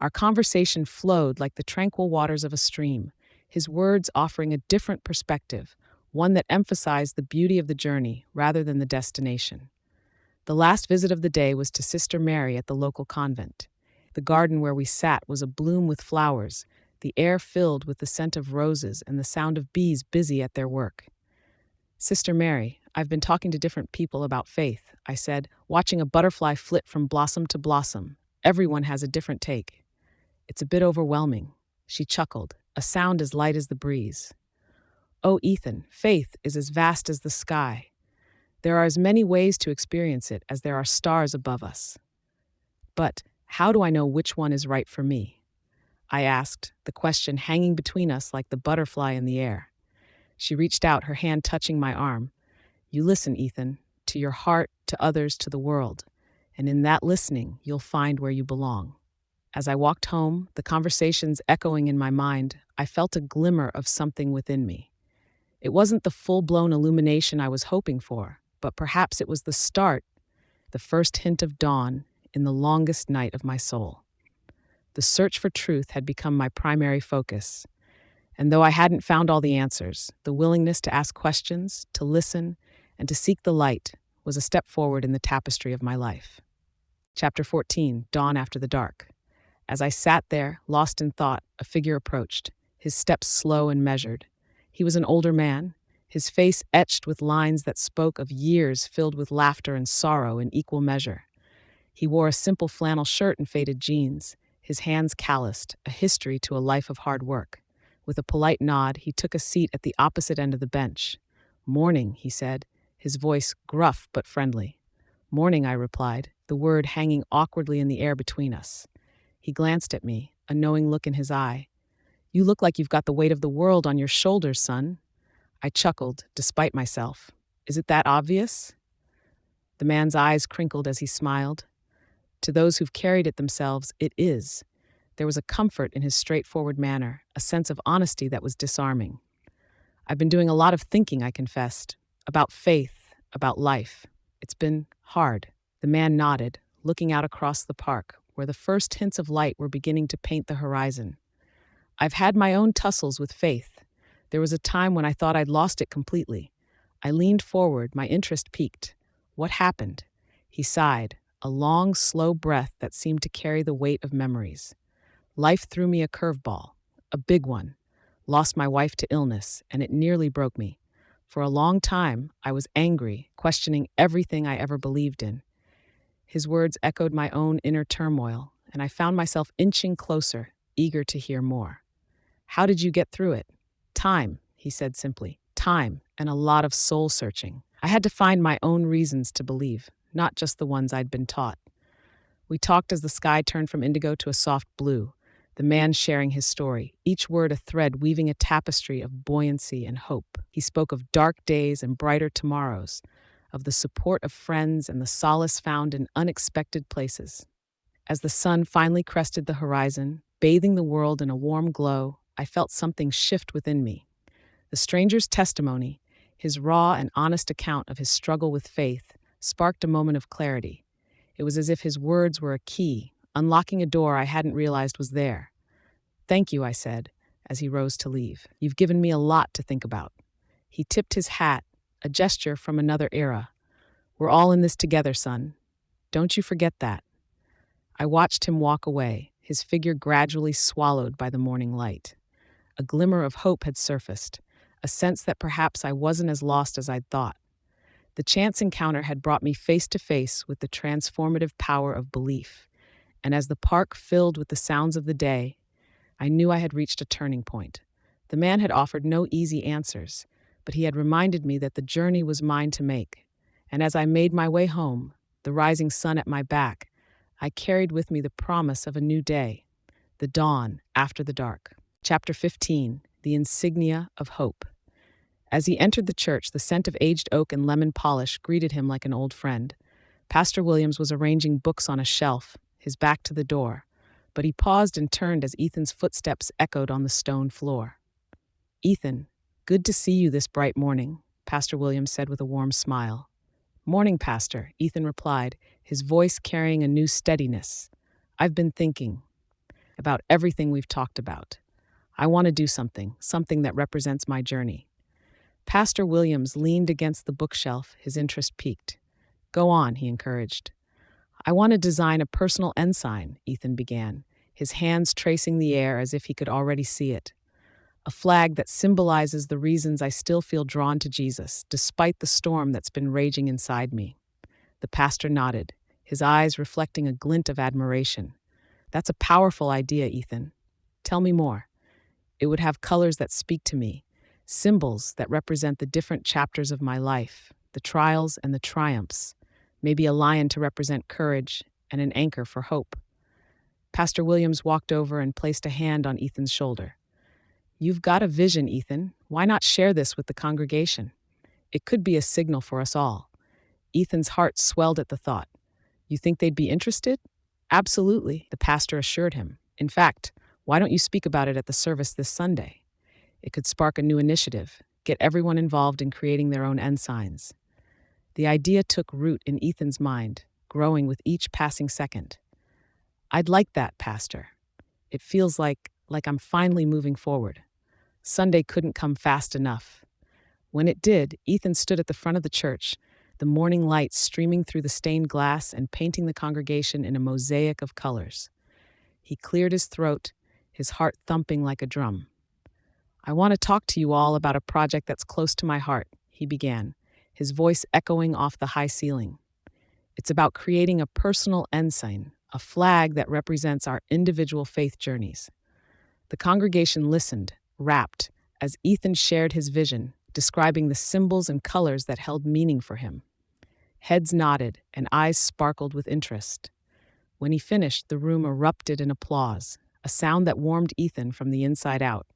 Our conversation flowed like the tranquil waters of a stream, his words offering a different perspective, one that emphasized the beauty of the journey rather than the destination. The last visit of the day was to Sister Mary at the local convent. The garden where we sat was abloom with flowers, the air filled with the scent of roses and the sound of bees busy at their work. Sister Mary, I've been talking to different people about faith, I said, watching a butterfly flit from blossom to blossom. Everyone has a different take. It's a bit overwhelming, she chuckled, a sound as light as the breeze. Oh, Ethan, faith is as vast as the sky. There are as many ways to experience it as there are stars above us. But how do I know which one is right for me? I asked, the question hanging between us like the butterfly in the air. She reached out, her hand touching my arm. You listen, Ethan, to your heart, to others, to the world. And in that listening, you'll find where you belong. As I walked home, the conversations echoing in my mind, I felt a glimmer of something within me. It wasn't the full-blown illumination I was hoping for, but perhaps it was the start, the first hint of dawn in the longest night of my soul. The search for truth had become my primary focus, and though I hadn't found all the answers, the willingness to ask questions, to listen, and to seek the light was a step forward in the tapestry of my life. Chapter 14, Dawn After the Dark. As I sat there, lost in thought, a figure approached, his steps slow and measured. He was an older man, his face etched with lines that spoke of years filled with laughter and sorrow in equal measure. He wore a simple flannel shirt and faded jeans, his hands calloused, a history to a life of hard work. With a polite nod, he took a seat at the opposite end of the bench. Morning, he said, his voice gruff but friendly. Morning, I replied, the word hanging awkwardly in the air between us. He glanced at me, a knowing look in his eye. You look like you've got the weight of the world on your shoulders, son. I chuckled, despite myself. Is it that obvious? The man's eyes crinkled as he smiled. To those who've carried it themselves, it is. There was a comfort in his straightforward manner, a sense of honesty that was disarming. I've been doing a lot of thinking, I confessed, about faith, about life. It's been hard. The man nodded, looking out across the park, where the first hints of light were beginning to paint the horizon. I've had my own tussles with faith. There was a time when I thought I'd lost it completely. I leaned forward, my interest piqued. What happened? He sighed, a long, slow breath that seemed to carry the weight of memories. Life threw me a curveball, a big one. Lost my wife to illness, and it nearly broke me. For a long time, I was angry, questioning everything I ever believed in. His words echoed my own inner turmoil, and I found myself inching closer, eager to hear more. How did you get through it? Time, he said simply. Time, and a lot of soul-searching. I had to find my own reasons to believe, not just the ones I'd been taught. We talked as the sky turned from indigo to a soft blue, the man sharing his story, each word a thread weaving a tapestry of buoyancy and hope. He spoke of dark days and brighter tomorrows, of the support of friends and the solace found in unexpected places. As the sun finally crested the horizon, bathing the world in a warm glow, I felt something shift within me. The stranger's testimony, his raw and honest account of his struggle with faith, sparked a moment of clarity. It was as if his words were a key, unlocking a door I hadn't realized was there. Thank you, I said, as he rose to leave. You've given me a lot to think about. He tipped his hat, a gesture from another era. We're all in this together, son. Don't you forget that. I watched him walk away, his figure gradually swallowed by the morning light. A glimmer of hope had surfaced, a sense that perhaps I wasn't as lost as I'd thought. The chance encounter had brought me face to face with the transformative power of belief, and as the park filled with the sounds of the day, I knew I had reached a turning point. The man had offered no easy answers, but he had reminded me that the journey was mine to make. And as I made my way home, the rising sun at my back, I carried with me the promise of a new day, the dawn after the dark. Chapter 15, The Insignia of Hope. As he entered the church, the scent of aged oak and lemon polish greeted him like an old friend. Pastor Williams was arranging books on a shelf, his back to the door, but he paused and turned as Ethan's footsteps echoed on the stone floor. "Ethan, good to see you this bright morning," Pastor Williams said with a warm smile. "Morning, Pastor," Ethan replied, his voice carrying a new steadiness. "I've been thinking about everything we've talked about. I want to do something that represents my journey." Pastor Williams leaned against the bookshelf, his interest piqued. "Go on," he encouraged. "I want to design a personal ensign," Ethan began, his hands tracing the air as if he could already see it. "A flag that symbolizes the reasons I still feel drawn to Jesus, despite the storm that's been raging inside me." The pastor nodded, his eyes reflecting a glint of admiration. "That's a powerful idea, Ethan. Tell me more." "It would have colors that speak to me, symbols that represent the different chapters of my life, the trials and the triumphs, maybe a lion to represent courage and an anchor for hope." Pastor Williams walked over and placed a hand on Ethan's shoulder. "You've got a vision, Ethan. Why not share this with the congregation? It could be a signal for us all." Ethan's heart swelled at the thought. "You think they'd be interested?" "Absolutely," the pastor assured him. "In fact, why don't you speak about it at the service this Sunday? It could spark a new initiative, get everyone involved in creating their own ensigns." The idea took root in Ethan's mind, growing with each passing second. "I'd like that, Pastor. It feels like I'm finally moving forward." Sunday couldn't come fast enough. When it did, Ethan stood at the front of the church, the morning light streaming through the stained glass and painting the congregation in a mosaic of colors. He cleared his throat, his heart thumping like a drum. "I want to talk to you all about a project that's close to my heart," he began, his voice echoing off the high ceiling. "It's about creating a personal ensign, a flag that represents our individual faith journeys." The congregation listened, rapt, as Ethan shared his vision, describing the symbols and colors that held meaning for him. Heads nodded and eyes sparkled with interest. When he finished, the room erupted in applause, a sound that warmed Ethan from the inside out.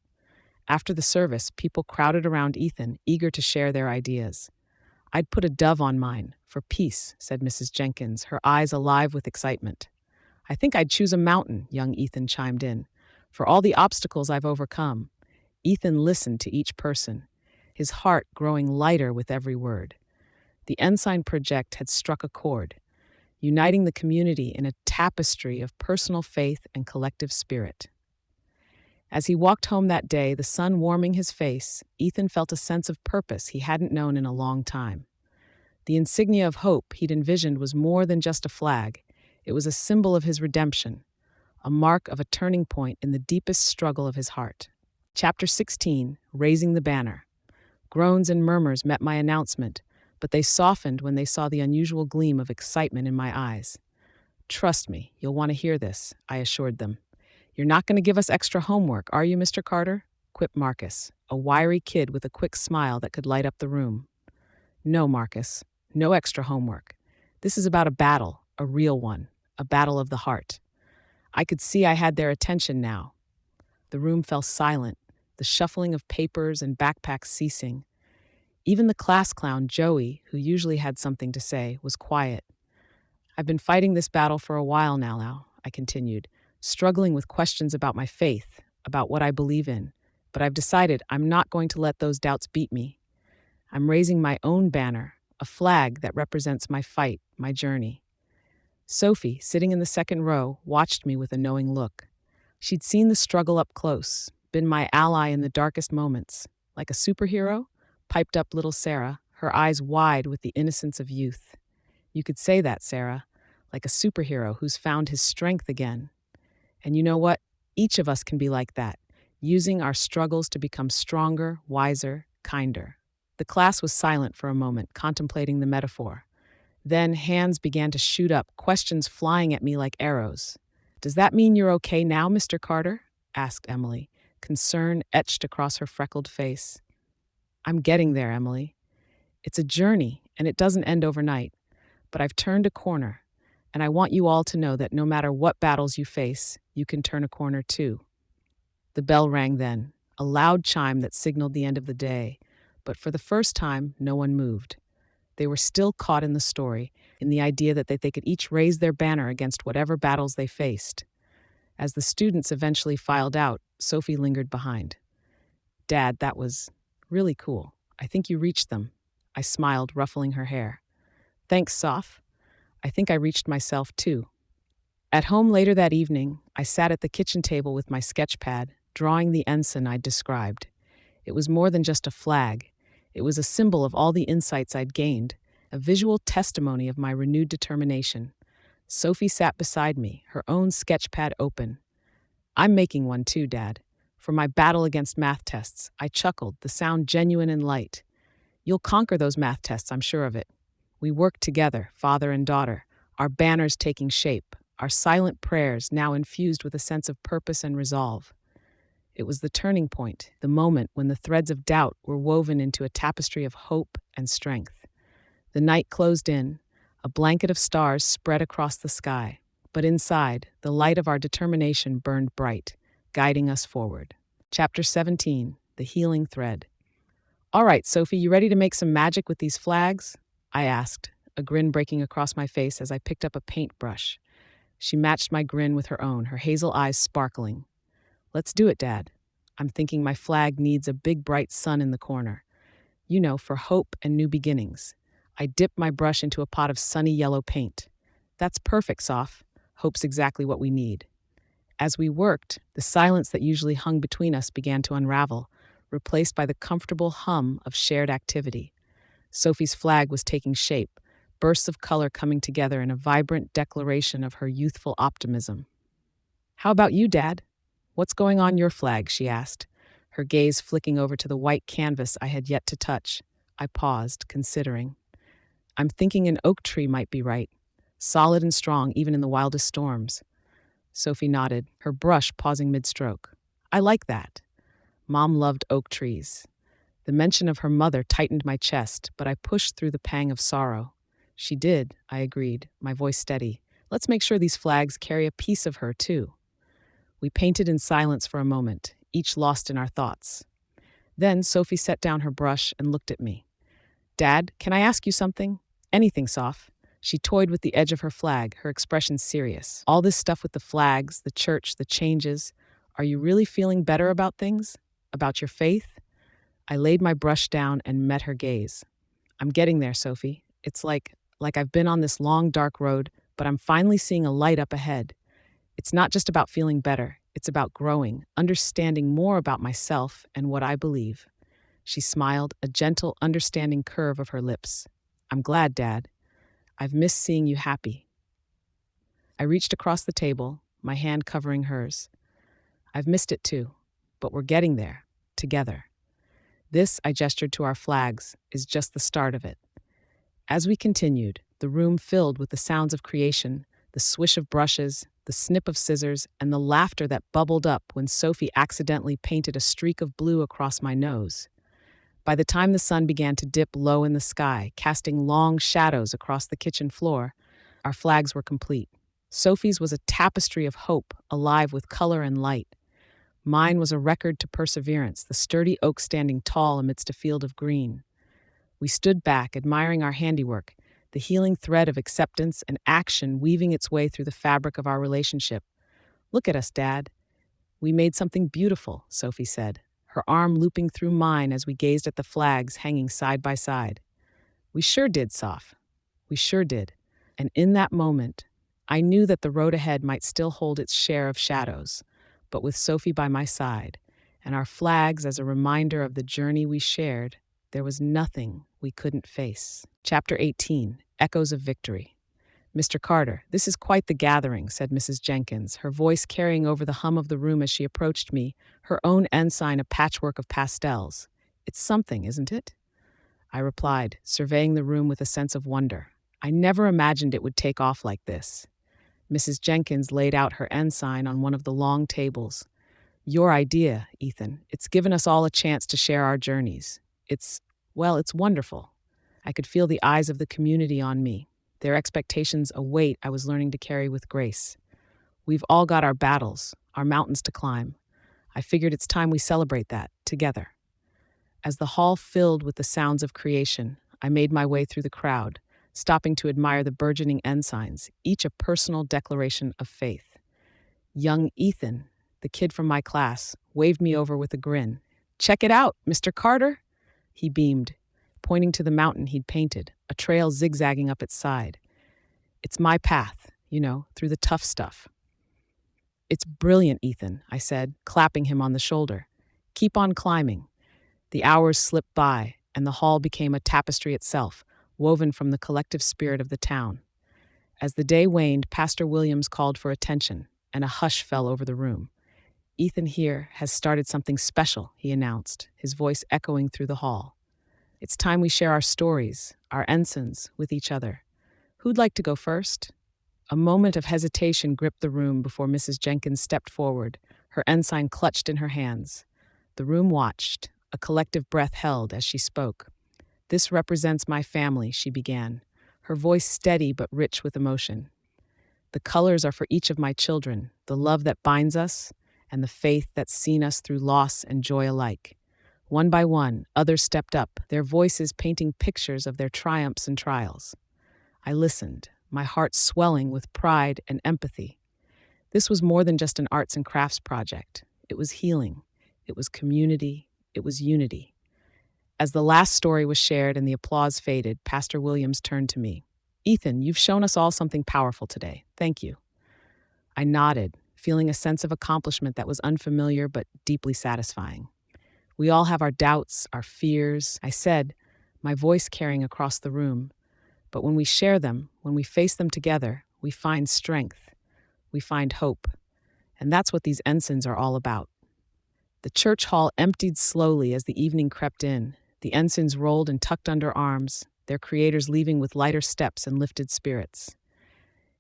After the service, people crowded around Ethan, eager to share their ideas. "I'd put a dove on mine, for peace," said Mrs. Jenkins, her eyes alive with excitement. "I think I'd choose a mountain," young Ethan chimed in. "For all the obstacles I've overcome." Ethan listened to each person, his heart growing lighter with every word. The Ensign project had struck a chord, uniting the community in a tapestry of personal faith and collective spirit. As he walked home that day, the sun warming his face, Ethan felt a sense of purpose he hadn't known in a long time. The insignia of hope he'd envisioned was more than just a flag. It was a symbol of his redemption, a mark of a turning point in the deepest struggle of his heart. Chapter 16, Raising the Banner. Groans and murmurs met my announcement, but they softened when they saw the unusual gleam of excitement in my eyes. "Trust me, you'll want to hear this," I assured them. "You're not going to give us extra homework, are you, Mr. Carter?" quipped Marcus, a wiry kid with a quick smile that could light up the room. "No, Marcus, no extra homework. This is about a battle, a real one, a battle of the heart." I could see I had their attention now. The room fell silent, the shuffling of papers and backpacks ceasing. Even the class clown, Joey, who usually had something to say, was quiet. "I've been fighting this battle for a while now," I continued, struggling with questions about my faith, about what I believe in, but I've decided I'm not going to let those doubts beat me. I'm raising my own banner, a flag that represents my fight, my journey. Sophie, sitting in the second row, watched me with a knowing look. She'd seen the struggle up close, been my ally in the darkest moments. "Like a superhero?" piped up little Sarah, her eyes wide with the innocence of youth. "You could say that, Sarah, like a superhero who's found his strength again. And you know what? Each of us can be like that, using our struggles to become stronger, wiser, kinder." The class was silent for a moment, contemplating the metaphor. Then hands began to shoot up, questions flying at me like arrows. "Does that mean you're okay now, Mr. Carter?" asked Emily, concern etched across her freckled face. "I'm getting there, Emily. It's a journey, and it doesn't end overnight. But I've turned a corner, and I want you all to know that no matter what battles you face, you can turn a corner too." The bell rang then, a loud chime that signaled the end of the day, but for the first time, no one moved. They were still caught in the story, in the idea that they could each raise their banner against whatever battles they faced. As the students eventually filed out, Sophie lingered behind. "Dad, that was really cool. I think you reached them." I smiled, ruffling her hair. "Thanks, Soph. I think I reached myself, too." At home later that evening, I sat at the kitchen table with my sketch pad, drawing the ensign I'd described. It was more than just a flag. It was a symbol of all the insights I'd gained, a visual testimony of my renewed determination. Sophie sat beside me, her own sketch pad open. "I'm making one too, Dad. For my battle against math tests," I chuckled, the sound genuine and light. "You'll conquer those math tests, I'm sure of it." We worked together, father and daughter, our banners taking shape, our silent prayers now infused with a sense of purpose and resolve. It was the turning point, the moment when the threads of doubt were woven into a tapestry of hope and strength. The night closed in, a blanket of stars spread across the sky, but inside, the light of our determination burned bright, guiding us forward. Chapter 17, The Healing Thread. "All right, Sophie, you ready to make some magic with these flags?" I asked, a grin breaking across my face as I picked up a paintbrush. She matched my grin with her own, her hazel eyes sparkling. "Let's do it, Dad. I'm thinking my flag needs a big bright sun in the corner. You know, for hope and new beginnings." I dipped my brush into a pot of sunny yellow paint. "That's perfect, Soph. Hope's exactly what we need." As we worked, the silence that usually hung between us began to unravel, replaced by the comfortable hum of shared activity. Sophie's flag was taking shape, bursts of color coming together in a vibrant declaration of her youthful optimism. "How about you, Dad? What's going on your flag?" she asked, her gaze flicking over to the white canvas I had yet to touch. I paused, considering. "I'm thinking an oak tree might be right, solid and strong even in the wildest storms." Sophie nodded, her brush pausing mid-stroke. "I like that." Mom loved oak trees. The mention of her mother tightened my chest, but I pushed through the pang of sorrow. "She did," I agreed, my voice steady. "Let's make sure these flags carry a piece of her, too." We painted in silence for a moment, each lost in our thoughts. Then Sophie set down her brush and looked at me. "Dad, can I ask you something?" "Anything, Soph." She toyed with the edge of her flag, her expression serious. "All this stuff with the flags, the church, the changes. Are you really feeling better about things? About your faith?" I laid my brush down and met her gaze. "I'm getting there, Sophie. It's like I've been on this long, dark road, but I'm finally seeing a light up ahead. It's not just about feeling better. It's about growing, understanding more about myself and what I believe." She smiled, a gentle, understanding curve of her lips. "I'm glad, Dad. I've missed seeing you happy." I reached across the table, my hand covering hers. "I've missed it too, but we're getting there, together." This, I gestured to our flags, is just the start of it. As we continued, the room filled with the sounds of creation, the swish of brushes, the snip of scissors, and the laughter that bubbled up when Sophie accidentally painted a streak of blue across my nose. By the time the sun began to dip low in the sky, casting long shadows across the kitchen floor, our flags were complete. Sophie's was a tapestry of hope, alive with color and light. Mine was a record to perseverance, the sturdy oak standing tall amidst a field of green. We stood back, admiring our handiwork, the healing thread of acceptance and action weaving its way through the fabric of our relationship. "Look at us, Dad. We made something beautiful," Sophie said, her arm looping through mine as we gazed at the flags hanging side by side. "We sure did, Soph. We sure did." And in that moment, I knew that the road ahead might still hold its share of shadows, but with Sophie by my side, and our flags as a reminder of the journey we shared, there was nothing we couldn't face. Chapter 18, Echoes of Victory. "Mr. Carter, this is quite the gathering," said Mrs. Jenkins, her voice carrying over the hum of the room as she approached me, her own ensign a patchwork of pastels. "It's something, isn't it?" I replied, surveying the room with a sense of wonder. I never imagined it would take off like this. Mrs. Jenkins laid out her ensign on one of the long tables. "Your idea, Ethan. It's given us all a chance to share our journeys. It's wonderful." I could feel the eyes of the community on me, their expectations a weight I was learning to carry with grace. "We've all got our battles, our mountains to climb. I figured it's time we celebrate that, together. As the hall filled with the sounds of creation, I made my way through the crowd, stopping to admire the burgeoning ensigns, each a personal declaration of faith. Young Ethan, the kid from my class, waved me over with a grin. "Check it out, Mr. Carter!" He beamed, pointing to the mountain he'd painted, a trail zigzagging up its side. "It's my path, through the tough stuff." "It's brilliant, Ethan," I said, clapping him on the shoulder. "Keep on climbing." The hours slipped by, and the hall became a tapestry itself, woven from the collective spirit of the town. As the day waned, Pastor Williams called for attention, and a hush fell over the room. "Ethan here has started something special," he announced, his voice echoing through the hall. "It's time we share our stories, our ensigns, with each other. Who'd like to go first?" A moment of hesitation gripped the room before Mrs. Jenkins stepped forward, her ensign clutched in her hands. The room watched, a collective breath held as she spoke. "This represents my family," she began, her voice steady but rich with emotion. "The colors are for each of my children, the love that binds us, and the faith that's seen us through loss and joy alike." One by one, others stepped up, their voices painting pictures of their triumphs and trials. I listened, my heart swelling with pride and empathy. This was more than just an arts and crafts project. It was healing. It was community. It was unity. As the last story was shared and the applause faded, Pastor Williams turned to me. "Ethan, you've shown us all something powerful today. Thank you." I nodded, feeling a sense of accomplishment that was unfamiliar but deeply satisfying. "We all have our doubts, our fears," I said, my voice carrying across the room. "But when we share them, when we face them together, we find strength. We find hope. And that's what these ensigns are all about." The church hall emptied slowly as the evening crept in. The ensigns rolled and tucked under arms, their creators leaving with lighter steps and lifted spirits.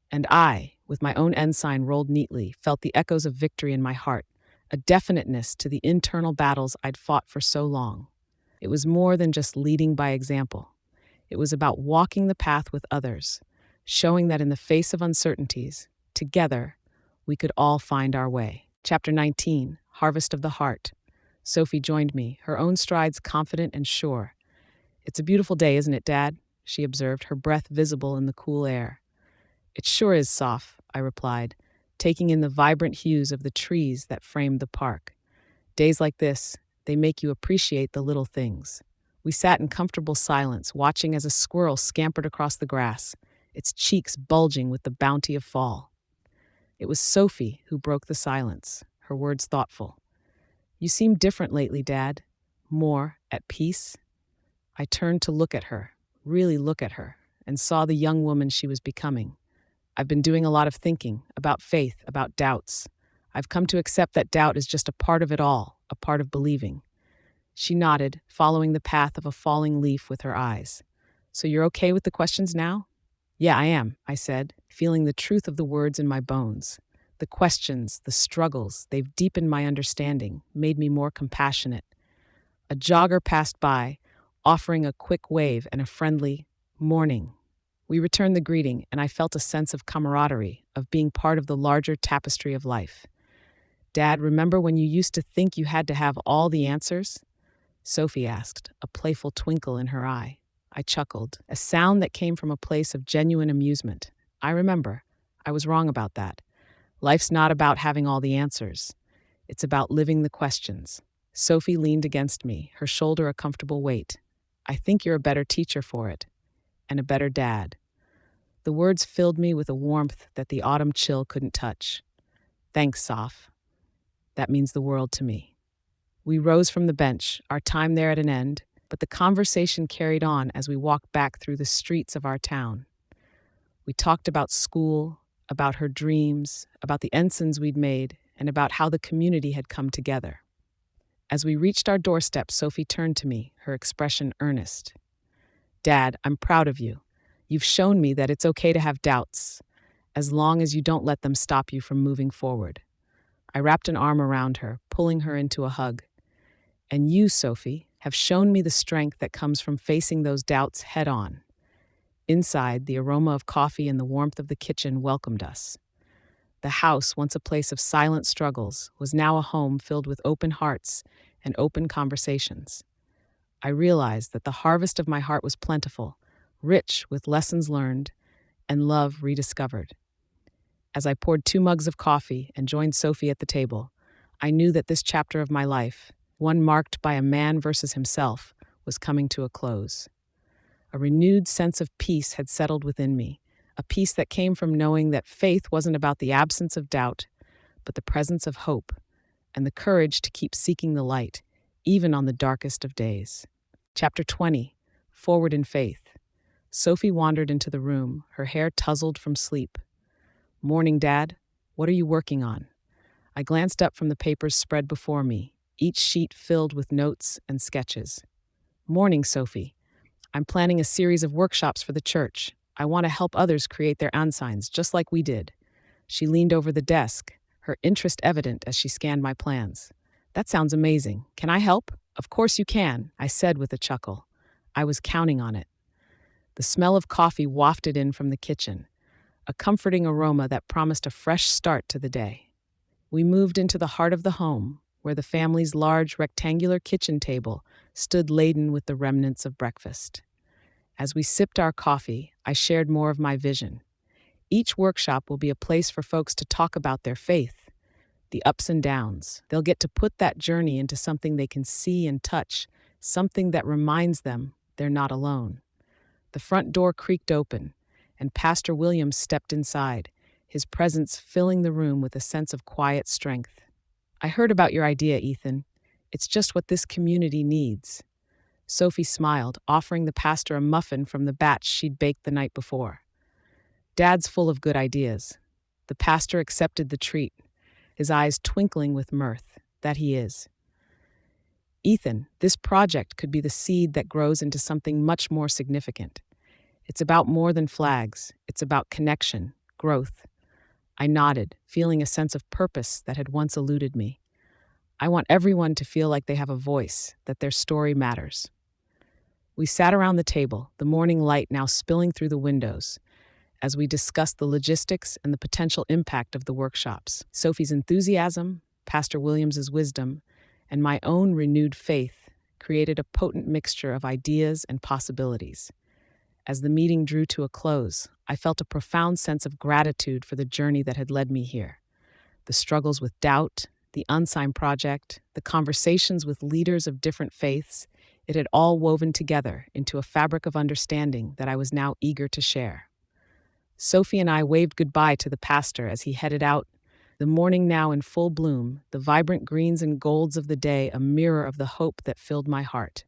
And I, with my own ensign rolled neatly, felt the echoes of victory in my heart, a definiteness to the internal battles I'd fought for so long. It was more than just leading by example. It was about walking the path with others, showing that in the face of uncertainties, together, we could all find our way. Chapter 19, Harvest of the Heart. Sophie joined me, her own strides confident and sure. "It's a beautiful day, isn't it, Dad?" she observed, her breath visible in the cool air. "It sure is, Soph," I replied, taking in the vibrant hues of the trees that framed the park. Days like this, they make you appreciate the little things. We sat in comfortable silence, watching as a squirrel scampered across the grass, its cheeks bulging with the bounty of fall. It was Sophie who broke the silence, her words thoughtful. "You seem different lately, Dad. More at peace?" I turned to look at her, really look at her, and saw the young woman she was becoming. "I've been doing a lot of thinking, about faith, about doubts. I've come to accept that doubt is just a part of it all, a part of believing." She nodded, following the path of a falling leaf with her eyes. "So you're okay with the questions now?" "Yeah, I am," I said, feeling the truth of the words in my bones. The questions, the struggles, they've deepened my understanding, made me more compassionate. A jogger passed by, offering a quick wave and a friendly "morning." We returned the greeting, and I felt a sense of camaraderie, of being part of the larger tapestry of life. "Dad, remember when you used to think you had to have all the answers?" Sophie asked, a playful twinkle in her eye. I chuckled, a sound that came from a place of genuine amusement. "I remember. I was wrong about that. Life's not about having all the answers. It's about living the questions." Sophie leaned against me, her shoulder a comfortable weight. "I think you're a better teacher for it, and a better dad." The words filled me with a warmth that the autumn chill couldn't touch. "Thanks, Soph. That means the world to me." We rose from the bench, our time there at an end, but the conversation carried on as we walked back through the streets of our town. We talked about school, about her dreams, about the ensigns we'd made, and about how the community had come together. As we reached our doorstep, Sophie turned to me, her expression earnest. "Dad, I'm proud of you. You've shown me that it's okay to have doubts, as long as you don't let them stop you from moving forward." I wrapped an arm around her, pulling her into a hug. "And you, Sophie, have shown me the strength that comes from facing those doubts head on." Inside, the aroma of coffee and the warmth of the kitchen welcomed us. The house, once a place of silent struggles, was now a home filled with open hearts and open conversations. I realized that the harvest of my heart was plentiful, rich with lessons learned and love rediscovered. As I poured 2 mugs of coffee and joined Sophie at the table, I knew that this chapter of my life, one marked by a man versus himself, was coming to a close. A renewed sense of peace had settled within me, a peace that came from knowing that faith wasn't about the absence of doubt, but the presence of hope and the courage to keep seeking the light, even on the darkest of days. Chapter 20, Forward in Faith. Sophie wandered into the room, her hair tousled from sleep. "Morning, Dad. What are you working on?" I glanced up from the papers spread before me, each sheet filled with notes and sketches. "Morning, Sophie. I'm planning a series of workshops for the church. I want to help others create their ensigns, just like we did." She leaned over the desk, her interest evident as she scanned my plans. "That sounds amazing. Can I help?" "Of course you can," I said with a chuckle. I was counting on it. The smell of coffee wafted in from the kitchen, a comforting aroma that promised a fresh start to the day. We moved into the heart of the home, where the family's large rectangular kitchen table stood laden with the remnants of breakfast. As we sipped our coffee, I shared more of my vision. Each workshop will be a place for folks to talk about their faith, the ups and downs. They'll get to put that journey into something they can see and touch, something that reminds them they're not alone. The front door creaked open, and Pastor Williams stepped inside, his presence filling the room with a sense of quiet strength. "I heard about your idea, Ethan. It's just what this community needs." Sophie smiled, offering the pastor a muffin from the batch she'd baked the night before. "Dad's full of good ideas." The pastor accepted the treat, his eyes twinkling with mirth. "That he is." "Ethan, this project could be the seed that grows into something much more significant. It's about more than flags. It's about connection, growth." I nodded, feeling a sense of purpose that had once eluded me. I want everyone to feel like they have a voice, that their story matters. We sat around the table, the morning light now spilling through the windows, as we discussed the logistics and the potential impact of the workshops. Sophie's enthusiasm, Pastor Williams's wisdom, and my own renewed faith created a potent mixture of ideas and possibilities. As the meeting drew to a close, I felt a profound sense of gratitude for the journey that had led me here. The struggles with doubt, the Unsigned project, the conversations with leaders of different faiths, it had all woven together into a fabric of understanding that I was now eager to share. Sophie and I waved goodbye to the pastor as he headed out, the morning now in full bloom, the vibrant greens and golds of the day a mirror of the hope that filled my heart.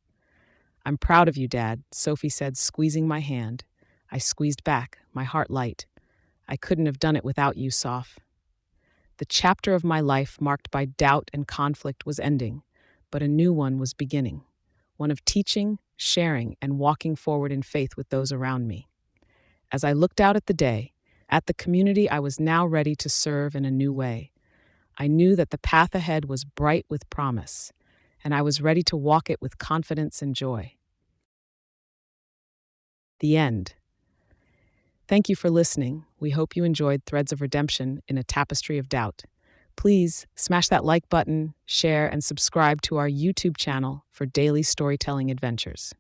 "I'm proud of you, Dad," Sophie said, squeezing my hand. I squeezed back, my heart light. "I couldn't have done it without you, Soph." The chapter of my life marked by doubt and conflict was ending, but a new one was beginning, one of teaching, sharing, and walking forward in faith with those around me. As I looked out at the day, at the community I was now ready to serve in a new way, I knew that the path ahead was bright with promise, and I was ready to walk it with confidence and joy. The end. Thank you for listening. We hope you enjoyed Threads of Redemption in a Tapestry of Doubt. Please smash that like button, share, and subscribe to our YouTube channel for daily storytelling adventures.